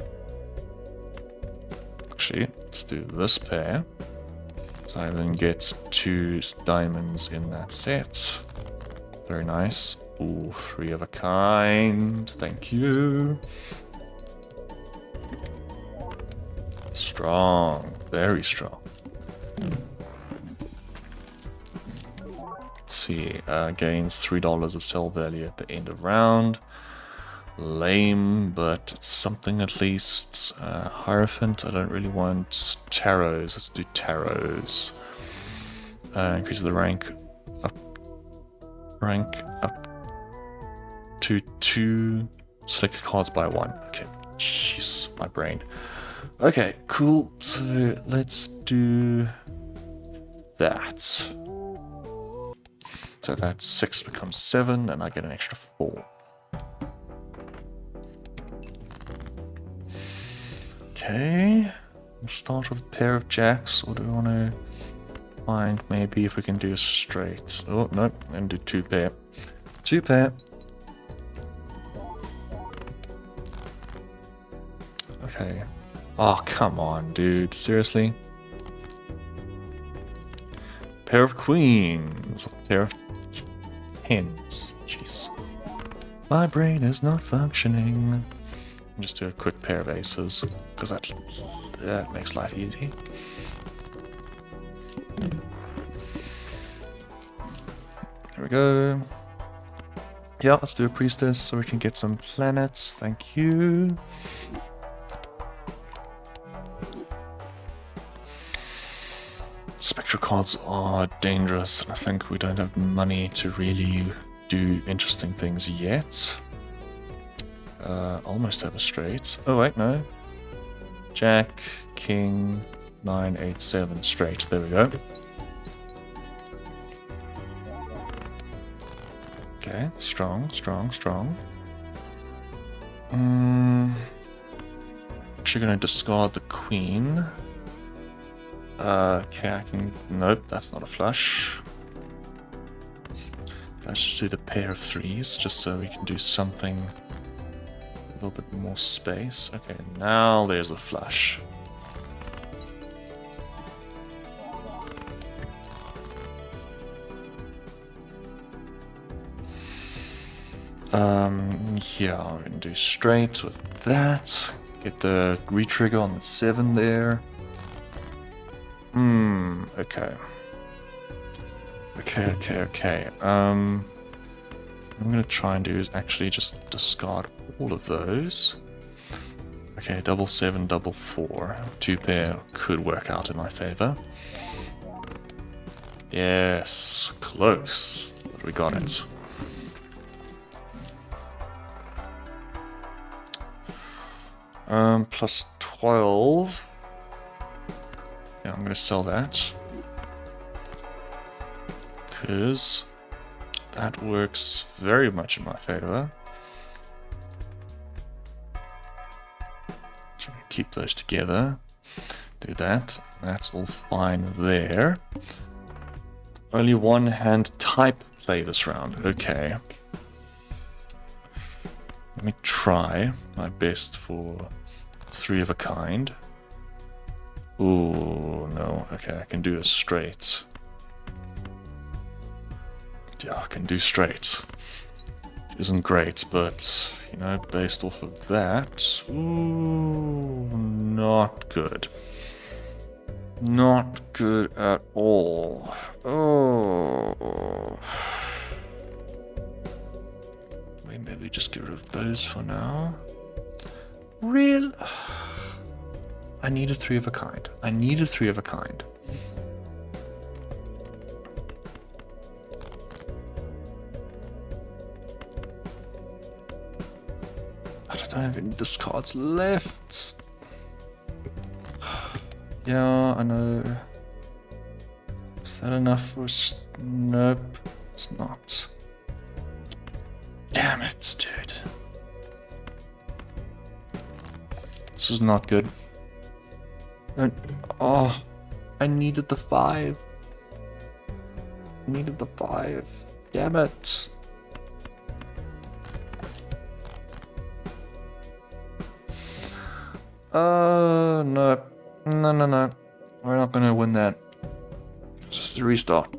Actually, let's do this pair. So I then get 2 diamonds in that set. Very nice. Ooh, three of a kind. Thank you. Strong. Very strong. Let's see. Gains $3 of sell value at the end of round. Lame, but it's something at least. Hierophant, I don't really want. Tarots, let's do tarots. Increases the rank up to 2 selected cards by 1. Okay, jeez, my brain. Okay, cool. So let's do that. So that 6 becomes 7, and I get an extra 4. Okay, we'll start with a pair of jacks, or do we want to find maybe if we can do a straight? Oh, no, and do 2 pair. 2 pair. Okay. Oh, come on, dude. Seriously? Pair of queens. Pair of tens. Jeez. My brain is not functioning. Just do a quick pair of aces, because that makes life easy. There we go. Yeah, let's do a priestess so we can get some planets. Thank you. Spectral cards are dangerous, and I think we don't have money to really do interesting things yet. Almost have a straight. Oh wait, no. Jack, King, 9, 8, 7, straight. There we go. Okay, strong, strong, strong. Actually gonna discard the queen. Okay, I can... Nope, that's not a flush. Let's just do the pair of threes, just so we can do something... a little bit more space. Okay, now there's a flush. Yeah, we can do straight with that. Get the retrigger on the 7 there. Okay. Okay. I'm gonna try and do is actually just discard all of those. Okay, double 7, double 4. 2 pair could work out in my favor. Yes, close. But we got it. Plus 12. Yeah, I'm gonna sell that. Because that works very much in my favor. Keep those together. Do that. That's all fine there. Only one hand type play this round. Okay. Let me try my best for 3 of a kind. Ooh, no. Okay, I can do a straight. Yeah, I can do straight. Isn't great, but, you know, based off of that... Ooh, not good. Not good at all. Oh... Maybe just get rid of those for now. Real? I need a 3 of a kind. I need a 3 of a kind. I don't have any discards left. Yeah, I know. Is that enough for us? Nope, it's not. Damn it, dude. This is not good. Oh, I needed the 5. I needed the 5. Damn it. No. No. We're not gonna win that. Just a restart.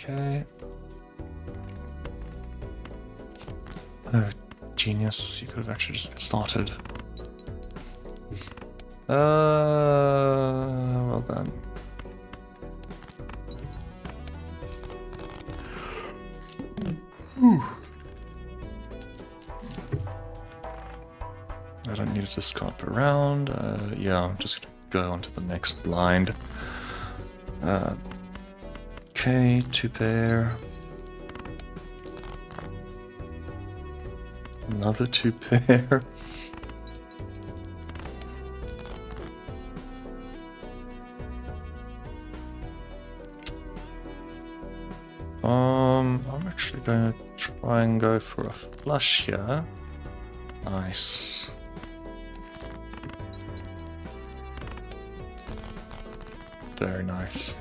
Okay. Oh, genius. You could have actually just started. Well done. Whew. I don't need to discard per round. Yeah, I'm just gonna go on to the next blind. Okay, 2 pair. Another 2 pair. I'm actually going to try and go for a flush here. Nice. Very nice.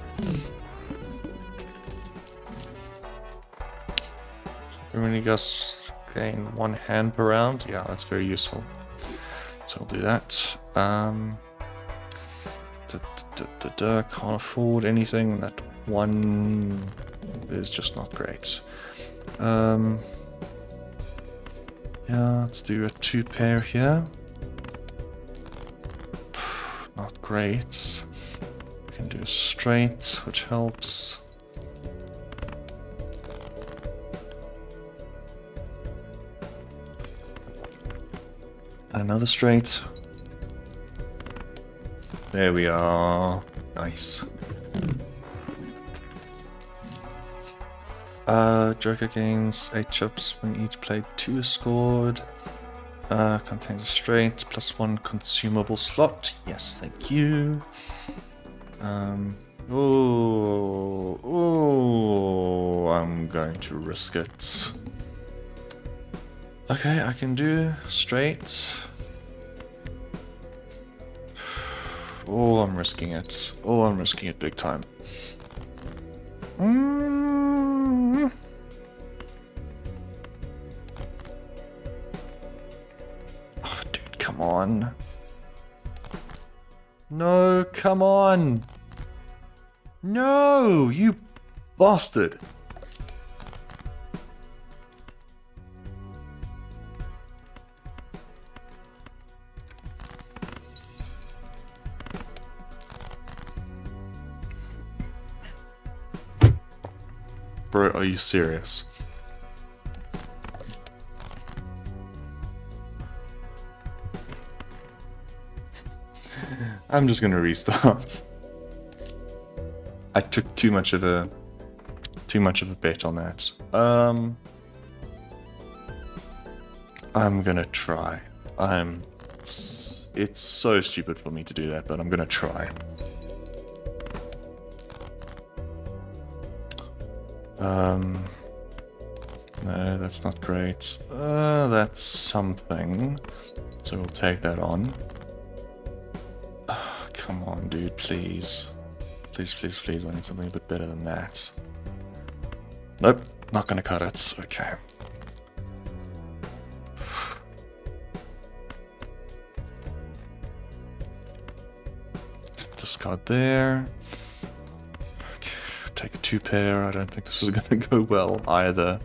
When you guys gain 1 hand per round, yeah, that's very useful. So I'll do that. Can't afford anything. That 1 is just not great. Yeah, let's do a 2 pair here. Not great. We can do a straight, which helps. Another straight. There we are. Nice. Joker gains 8 chips when each play 2 is scored. Contains a straight, +1 consumable slot. Yes, thank you. Oh, I'm going to risk it. Okay, I can do straight. Oh, I'm risking it. Oh, I'm risking it big time. Oh, dude, come on. No, come on. No, you bastard. Bro, are you serious? I'm just gonna restart. I took too much of a bet on that. I'm gonna try. It's so stupid for me to do that, but I'm gonna try. No, that's not great. That's something. So we'll take that on. Come on, dude, please. Please, please, please, I need something a bit better than that. Nope, not gonna cut it. Okay. Discard there. Okay, take a 2 pair. I don't think this is gonna go well either.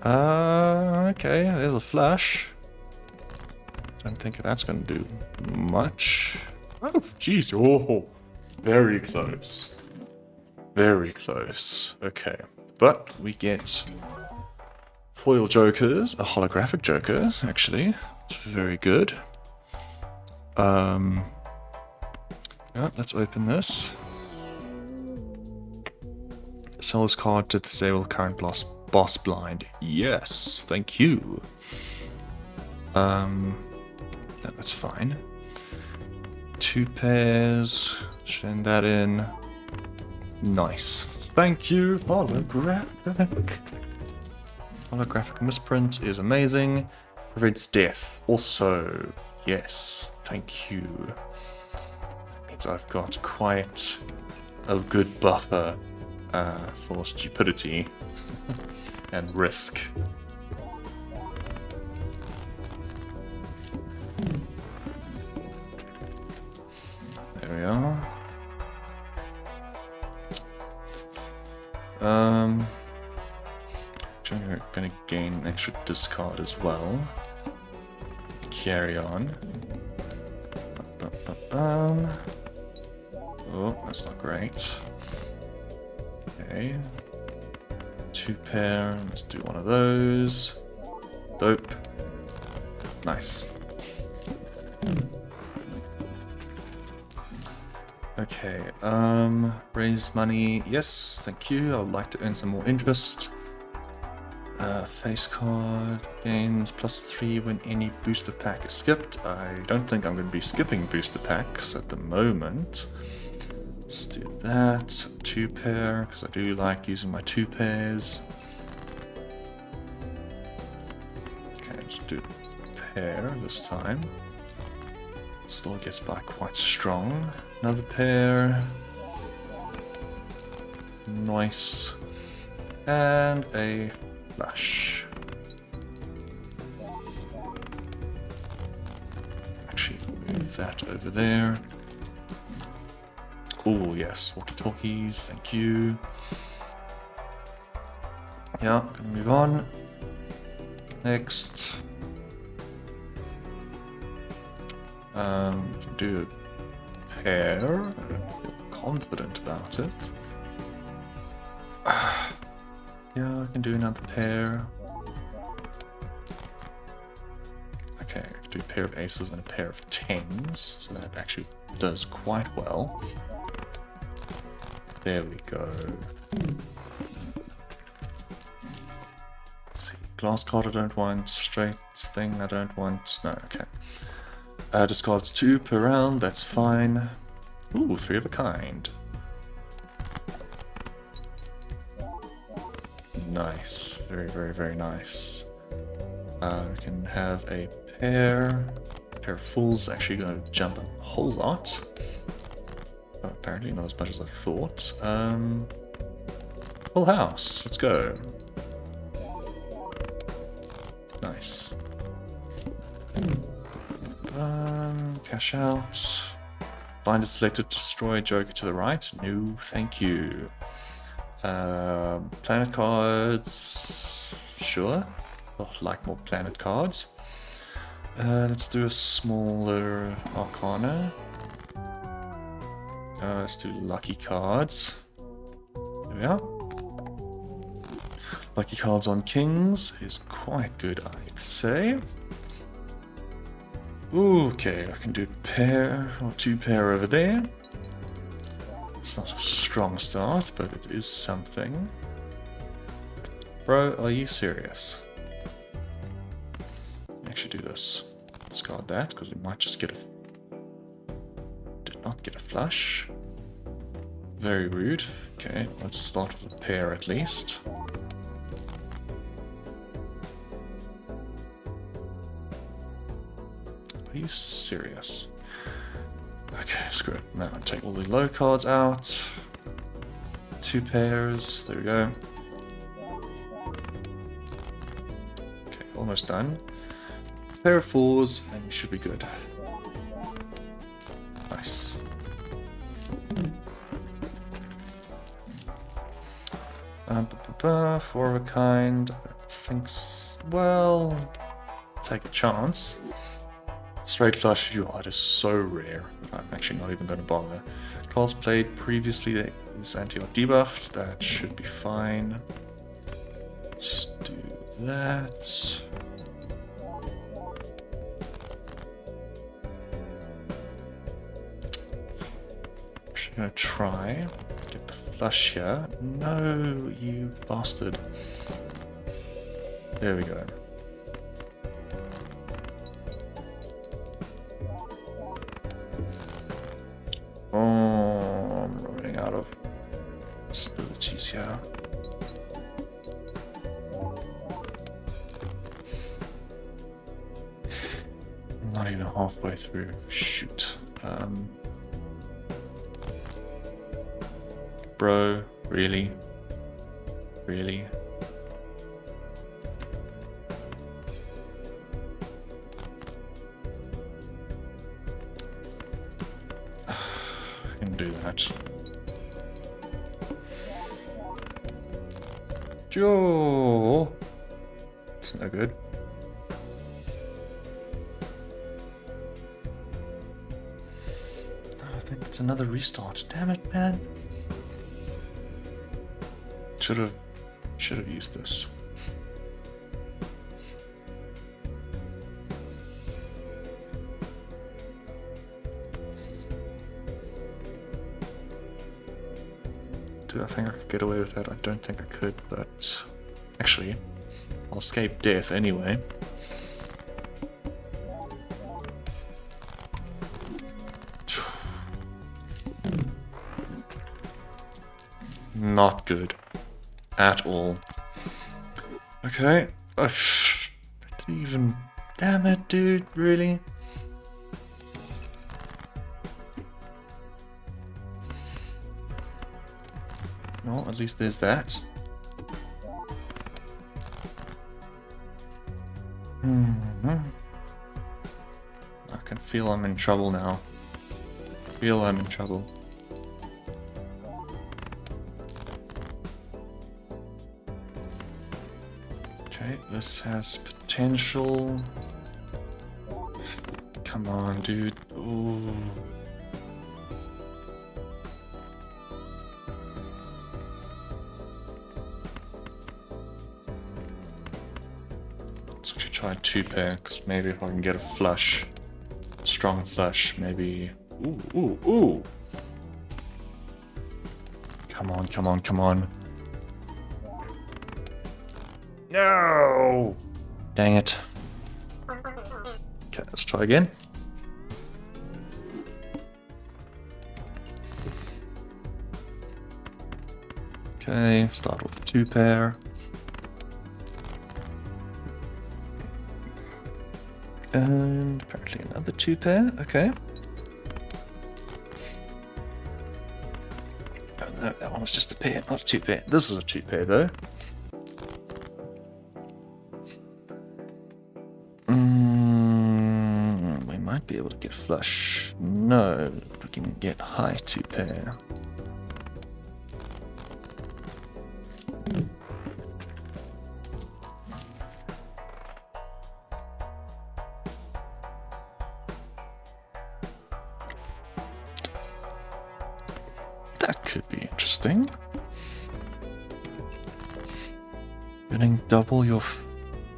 Okay, there's a flush. Don't think that's gonna do much. Oh, jeez. Oh, very close. Very close. Okay, but we get foil jokers, a holographic joker, actually. It's very good. Yeah, let's open this. Sell this card to disable current boss blind. Yes, thank you. No, that's fine. 2 pairs. Send that in. Nice. Thank you, holographic. Holographic misprint is amazing. Prevents death. Also, yes, thank you. That means I've got quite a good buffer for stupidity and risk. There we are. Actually, we're gonna gain an extra discard as well. Carry on. Oh, that's not great. Okay. 2 pair. Let's do one of those. Dope. Nice. Okay, raise money. Yes, thank you. I would like to earn some more interest. Face card gains +3 when any booster pack is skipped. I don't think I'm going to be skipping booster packs at the moment. Let's do that. 2 pair, because I do like using my 2 pairs. Okay, let's do pair this time. Still gets by quite strong. Another pair. Nice. And a flush. Actually, move that over there. Oh, yes. Walkie-talkies. Thank you. Yeah, gonna move on. Next. Do a pair. I don't feel confident about it. Yeah, I can do another pair. Okay, do a pair of aces and a pair of tens, so that actually does quite well. There we go. Let's see, glass card I don't want, straight thing I don't want. No, okay. Discards 2 per round, that's fine. Ooh, 3 of a kind. Nice. Very, very, very nice. We can have a pair. A pair of fools actually going to jump a whole lot. Apparently not as much as I thought. Full house. Let's go. Nice. Cash out. Blind is selected. Destroy Joker to the right. No, thank you. Planet cards. Sure. I'd like more planet cards. Let's do a smaller Arcana. Let's do lucky cards. There we are. Lucky cards on kings is quite good, I'd say. Okay, I can do a pair or 2 pair over there. It's not a strong start, but it is something. Bro, are you serious? Actually do this. Discard that, because we might just get a... Did not get a flush. Very rude. Okay, let's start with a pair at least. Are you serious? Okay, screw it. Now take all the low cards out. 2 pairs. There we go. Okay, almost done. Pair of 4s, and we should be good. Nice. Four of a kind. I think. Well, take a chance. Straight flush, it is so rare. I'm actually not even going to bother. Cards played previously is anti-art debuffed. That should be fine. Let's do that. I'm going to try. Get the flush here. No, you bastard. There we go. Oh, I'm running out of possibilities here. I'm not even halfway through. Shoot. Bro, really? Really? Do that. Joe. It's no good. Oh, I think it's another restart. Damn it, man. Should have used this. Do I think I could get away with that? I don't think I could, but actually, I'll escape death anyway. Not good. At all. Okay. I didn't even... Damn it, dude. Really? Well, at least there's that. I can feel I'm in trouble now. Feel I'm in trouble. Okay, this has potential. Come on, dude. Ooh. Let's actually try 2-pair, because maybe if I can get a flush, strong flush, maybe. Ooh. Come on, come on, come on. No! Dang it. Okay, let's try again. Okay, start with a 2-pair. And apparently another 2-pair, okay. Oh no, that one was just a pair, not a 2-pair. This is a 2-pair though. We might be able to get flush. No, we can get high 2-pair. That could be interesting. Getting double your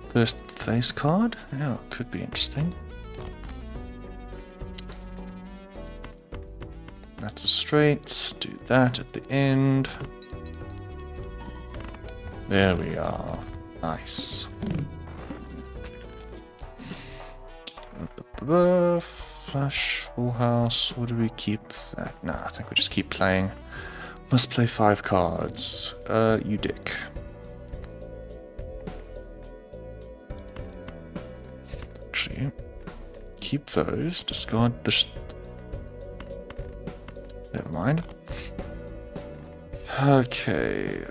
first face card? Yeah, could be interesting. That's a straight. Do that at the end. There we are. Nice. Flash, full house. What do we keep? That? Nah, I think we just keep playing. Must play 5 cards. You dick. Actually, keep those. Discard this. Never mind. Okay.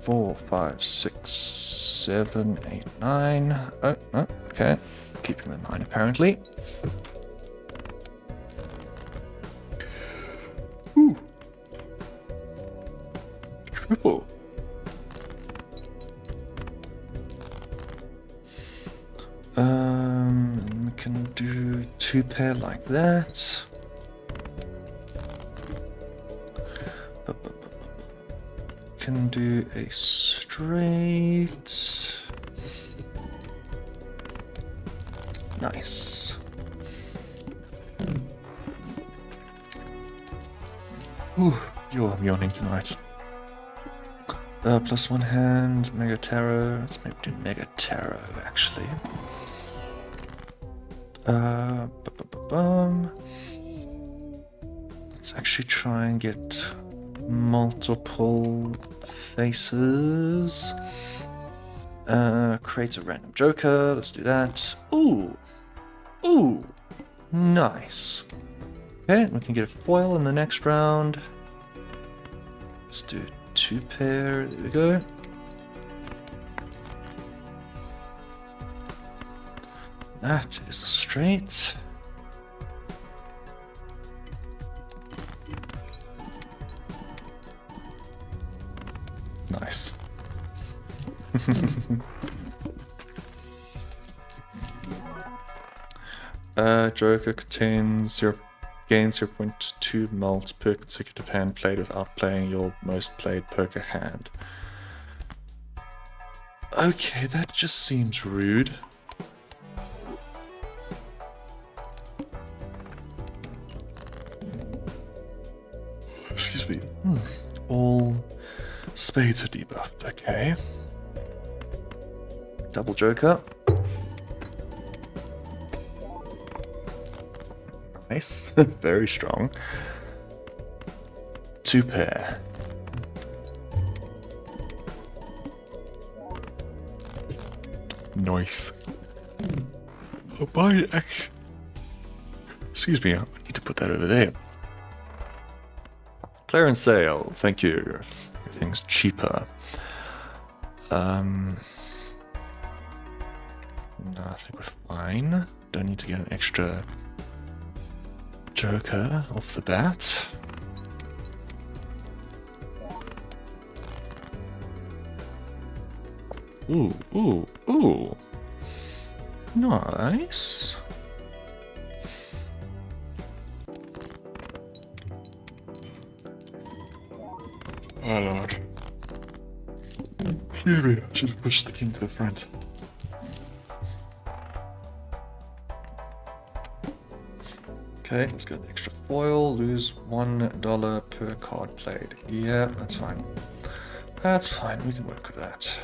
4, 5, 6, 7, 8, 9. Oh, okay. Keeping the 9 apparently. Ooh. Triple. We can do 2-pair like that. Can do a straight. Nice. Ooh, you're yawning tonight. Plus 1 hand, Mega Tarot. Let's maybe do Mega Tarot actually. Let's actually try and get multiple faces. Create a random joker. Let's do that. Ooh. Nice. Okay, we can get a foil in the next round. Let's do 2-pair. There we go. That is a straight. Nice. Joker gains 0.2 mult per consecutive hand played without playing your most played poker hand. Okay, that just seems rude. Excuse me. All spades are debuffed, okay. Double Joker. Nice. Very strong. 2 pair. Nice. Oh, my action. Excuse me, I need to put that over there. Clearance sale, thank you. Everything's cheaper. No, I think we're fine. Don't need to get an extra Joker off the bat. Ooh, ooh, ooh. Nice. Oh lord. Excuse me, I should have pushed the king to the front. Okay, let's get an extra foil. Lose $1 per card played. Yeah, that's fine. That's fine, we can work with that.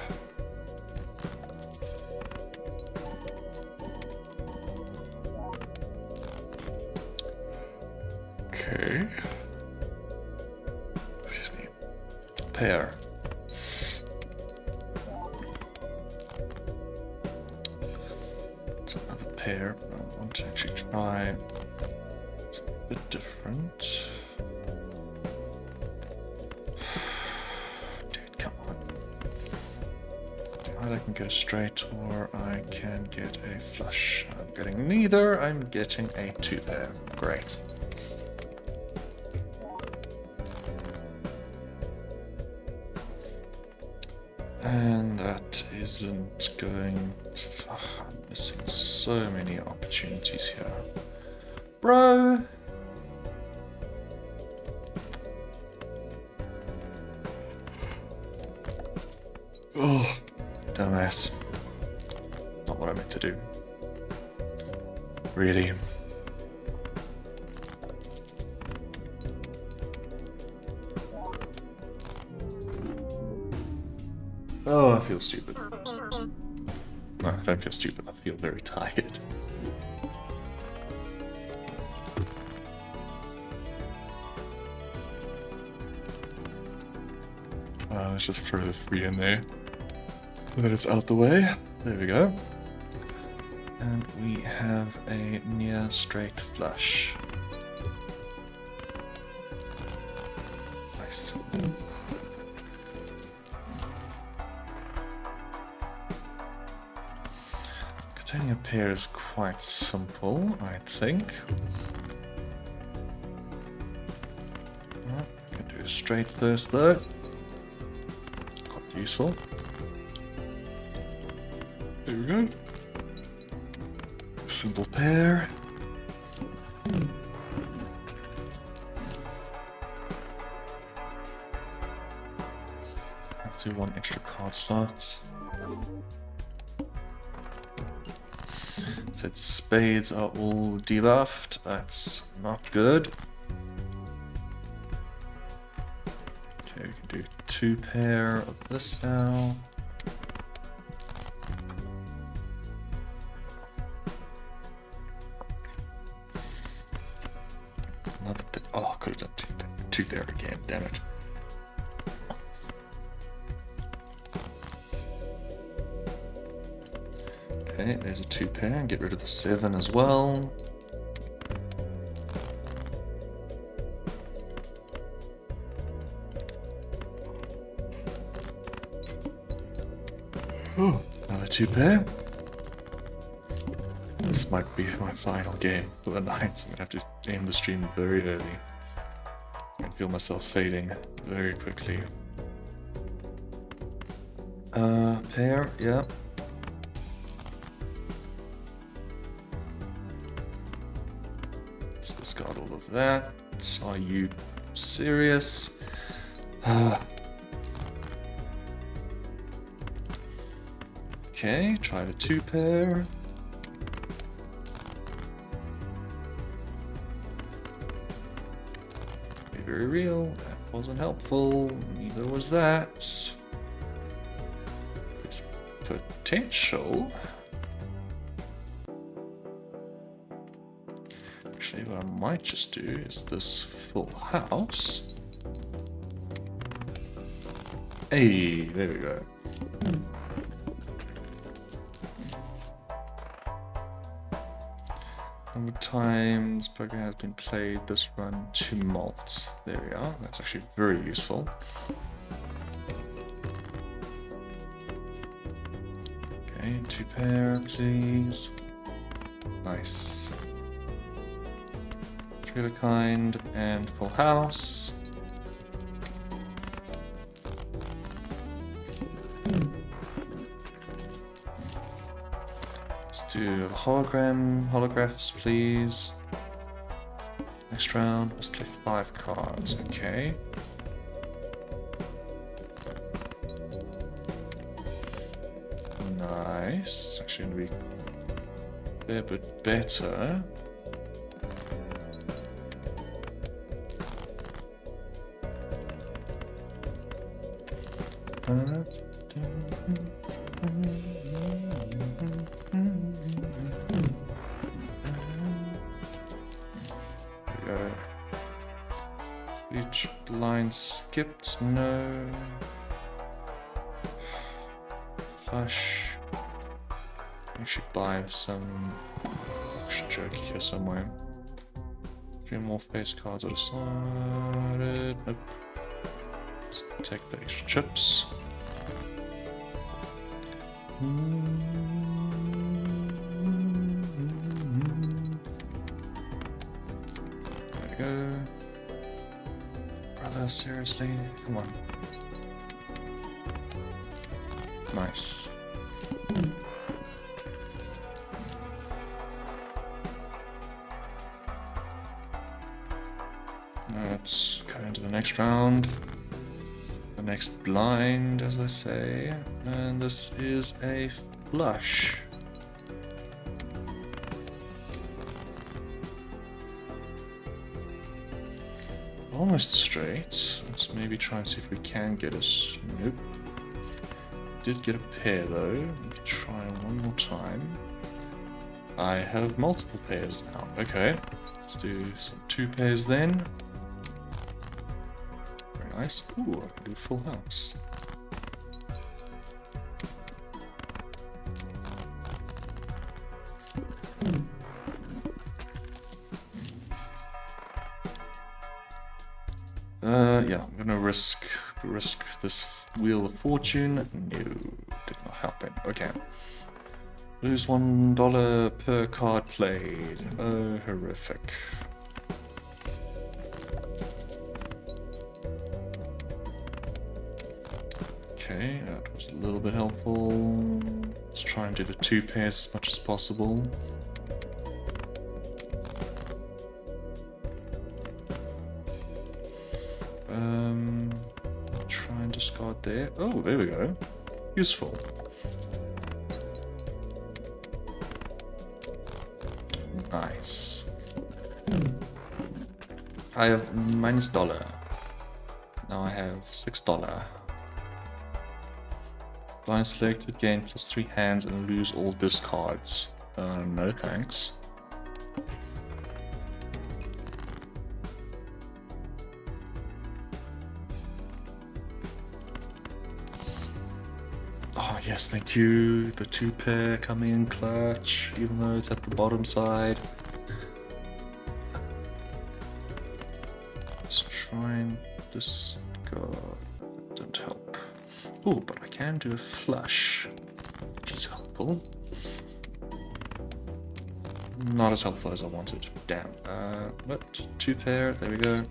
Okay. Excuse me. Pair. It's another pair, but I want to actually try something a bit different. Dude, come on. Either I can get a straight or I can get a flush. I'm getting neither. I'm getting a 2 pair. Great. And that isn't going... I'm missing so many opportunities here. Bro! Oh, dumbass. Not what I meant to do. Really. Oh, I feel stupid. No, I don't feel stupid, I feel very tired. Let's just throw the 3 in there. So that it's out the way. There we go. And we have a near straight flush. Nice. Containing a pair is quite simple, I think. I can do a straight first though. Quite useful. There we go. Simple pair. Let's do 1 extra card slot. Said spades are all debuffed. That's not good. Okay, we can do 2 pair of this now. Another bit. Oh, could have done 2 there again. Damn it. Okay, there's a 2 pair, and get rid of the 7 as well. Oh, another 2 pair. This might be my final game for the night, so I'm gonna have to end the stream very early. I can feel myself fading very quickly. Pair, yeah. Let's discard all of that. Are you serious? Okay, try the 2-pair. Be very real. That wasn't helpful. Neither was that. There's potential. Actually, what I might just do is this full house. Hey, there we go. Number of times poker has been played this run to malt. There we are. That's actually very useful. Okay, 2-pair, please. Nice. 3 of a kind and full house. Let's do the holographs, please. Next round, let's play 5 cards. Okay. Nice. It's actually going to be a fair bit better. Each blind skipped, no. Flush. Actually buy some jerky here somewhere. 3 more face cards are decided. Nope. Let's take the extra chips. There we go. Brother, seriously? Come on. Nice. Let's go into the next round. The next blind, as they say. And this is a flush. Almost a straight. Let's maybe try and see if we can get a... Nope. Did get a pair though. Let me try one more time. I have multiple pairs now. Okay. Let's do some 2 pairs then. Very nice. Ooh, I can do full house. Yeah, I'm gonna risk this Wheel of Fortune. No, did not happen. Okay. Lose $1 per card played. Oh, horrific. Okay, that was a little bit helpful. Let's try and do the 2 pairs as much as possible. Try and discard there. Oh, there we go. Useful. Nice. I have -$. Now I have $6. Blind selected, gain +3 hands and lose all discards. No thanks. Oh yes, thank you. The 2 pair coming in clutch, even though it's at the bottom side. Let's try and discard. That didn't help. Oh, but I can do a flush, which is helpful. Not as helpful as I wanted. Damn. But 2 pair. There we go.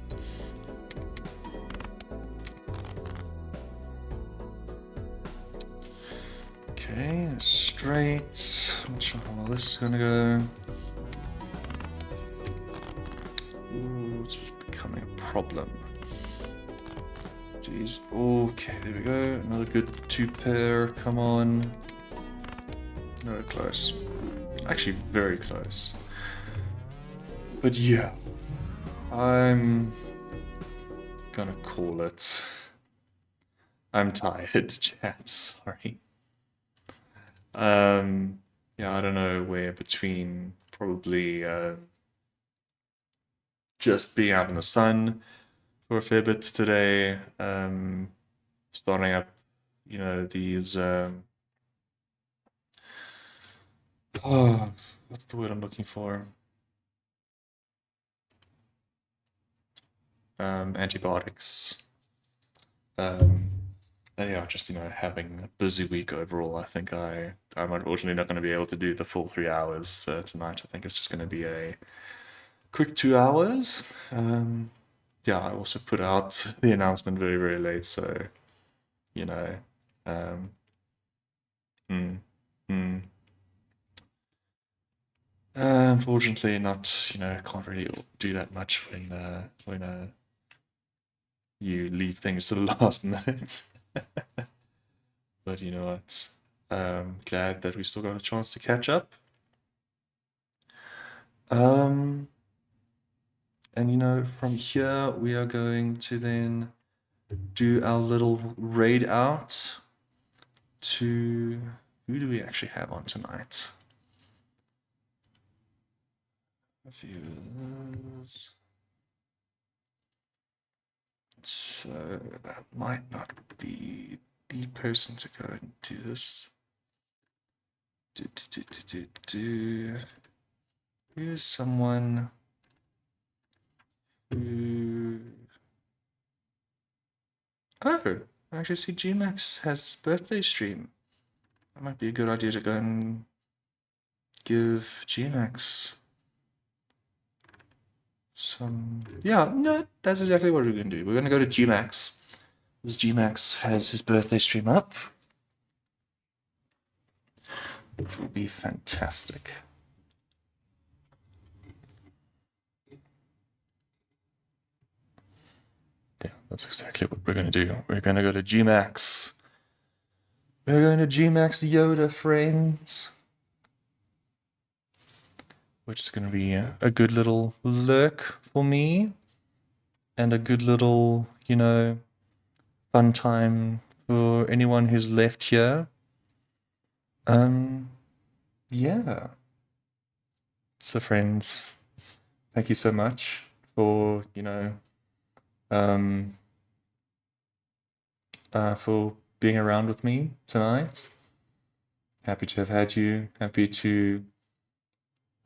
great. I'm not sure how well this is gonna go. Ooh, it's becoming a problem. Jeez. Okay, there we go. Another good 2-pair. Come on. No, close. Actually, very close. But yeah, I'm gonna call it. I'm tired, chat. Sorry. Yeah, I don't know where between probably just being out in the sun for a fair bit today, starting up, these oh, what's the word I'm looking for? Antibiotics. And yeah, just having a busy week overall. I think I'm unfortunately not going to be able to do the full 3 hours tonight. I think it's just going to be a quick 2 hours. Yeah, I also put out the announcement very, very late, so you know, um, mm, mm. Unfortunately, not can't really do that much when you leave things to the last minute. But you know what? Glad that we still got a chance to catch up. And from here we are going to then do our little raid out to who do we actually have on tonight? Viewers. So that might not be the person to go and do this. Here's someone who. Oh, I actually see GMAX has birthday stream. That might be a good idea to go and give GMAX some. Yeah, no, that's exactly what we're going to do. We're going to go to GMAX. Because GMAX has his birthday stream up, which will be fantastic. Yeah, that's exactly what we're going to do. We're going to go to GMAX. We're going to GMAX Yoda, friends. Which is going to be a good little lurk for me. And a good little, fun time for anyone who's left here. Yeah. So friends, thank you so much for, for being around with me tonight. Happy to have had you. Happy to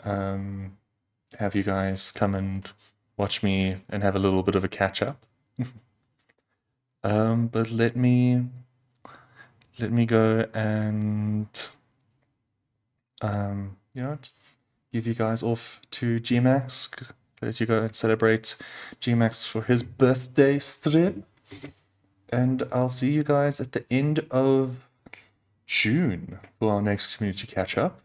have you guys come and watch me and have a little bit of a catch up. But let me go and give you guys off to GMAX. Let you go and celebrate GMAX for his birthday stream. And I'll see you guys at the end of June for our next community catch up.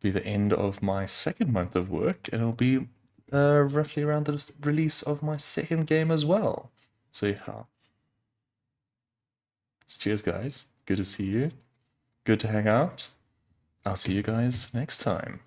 Be the end of my second month of work, and it'll be roughly around the release of my second game as well. So yeah. Cheers, guys. Good to see you. Good to hang out. I'll see you guys next time.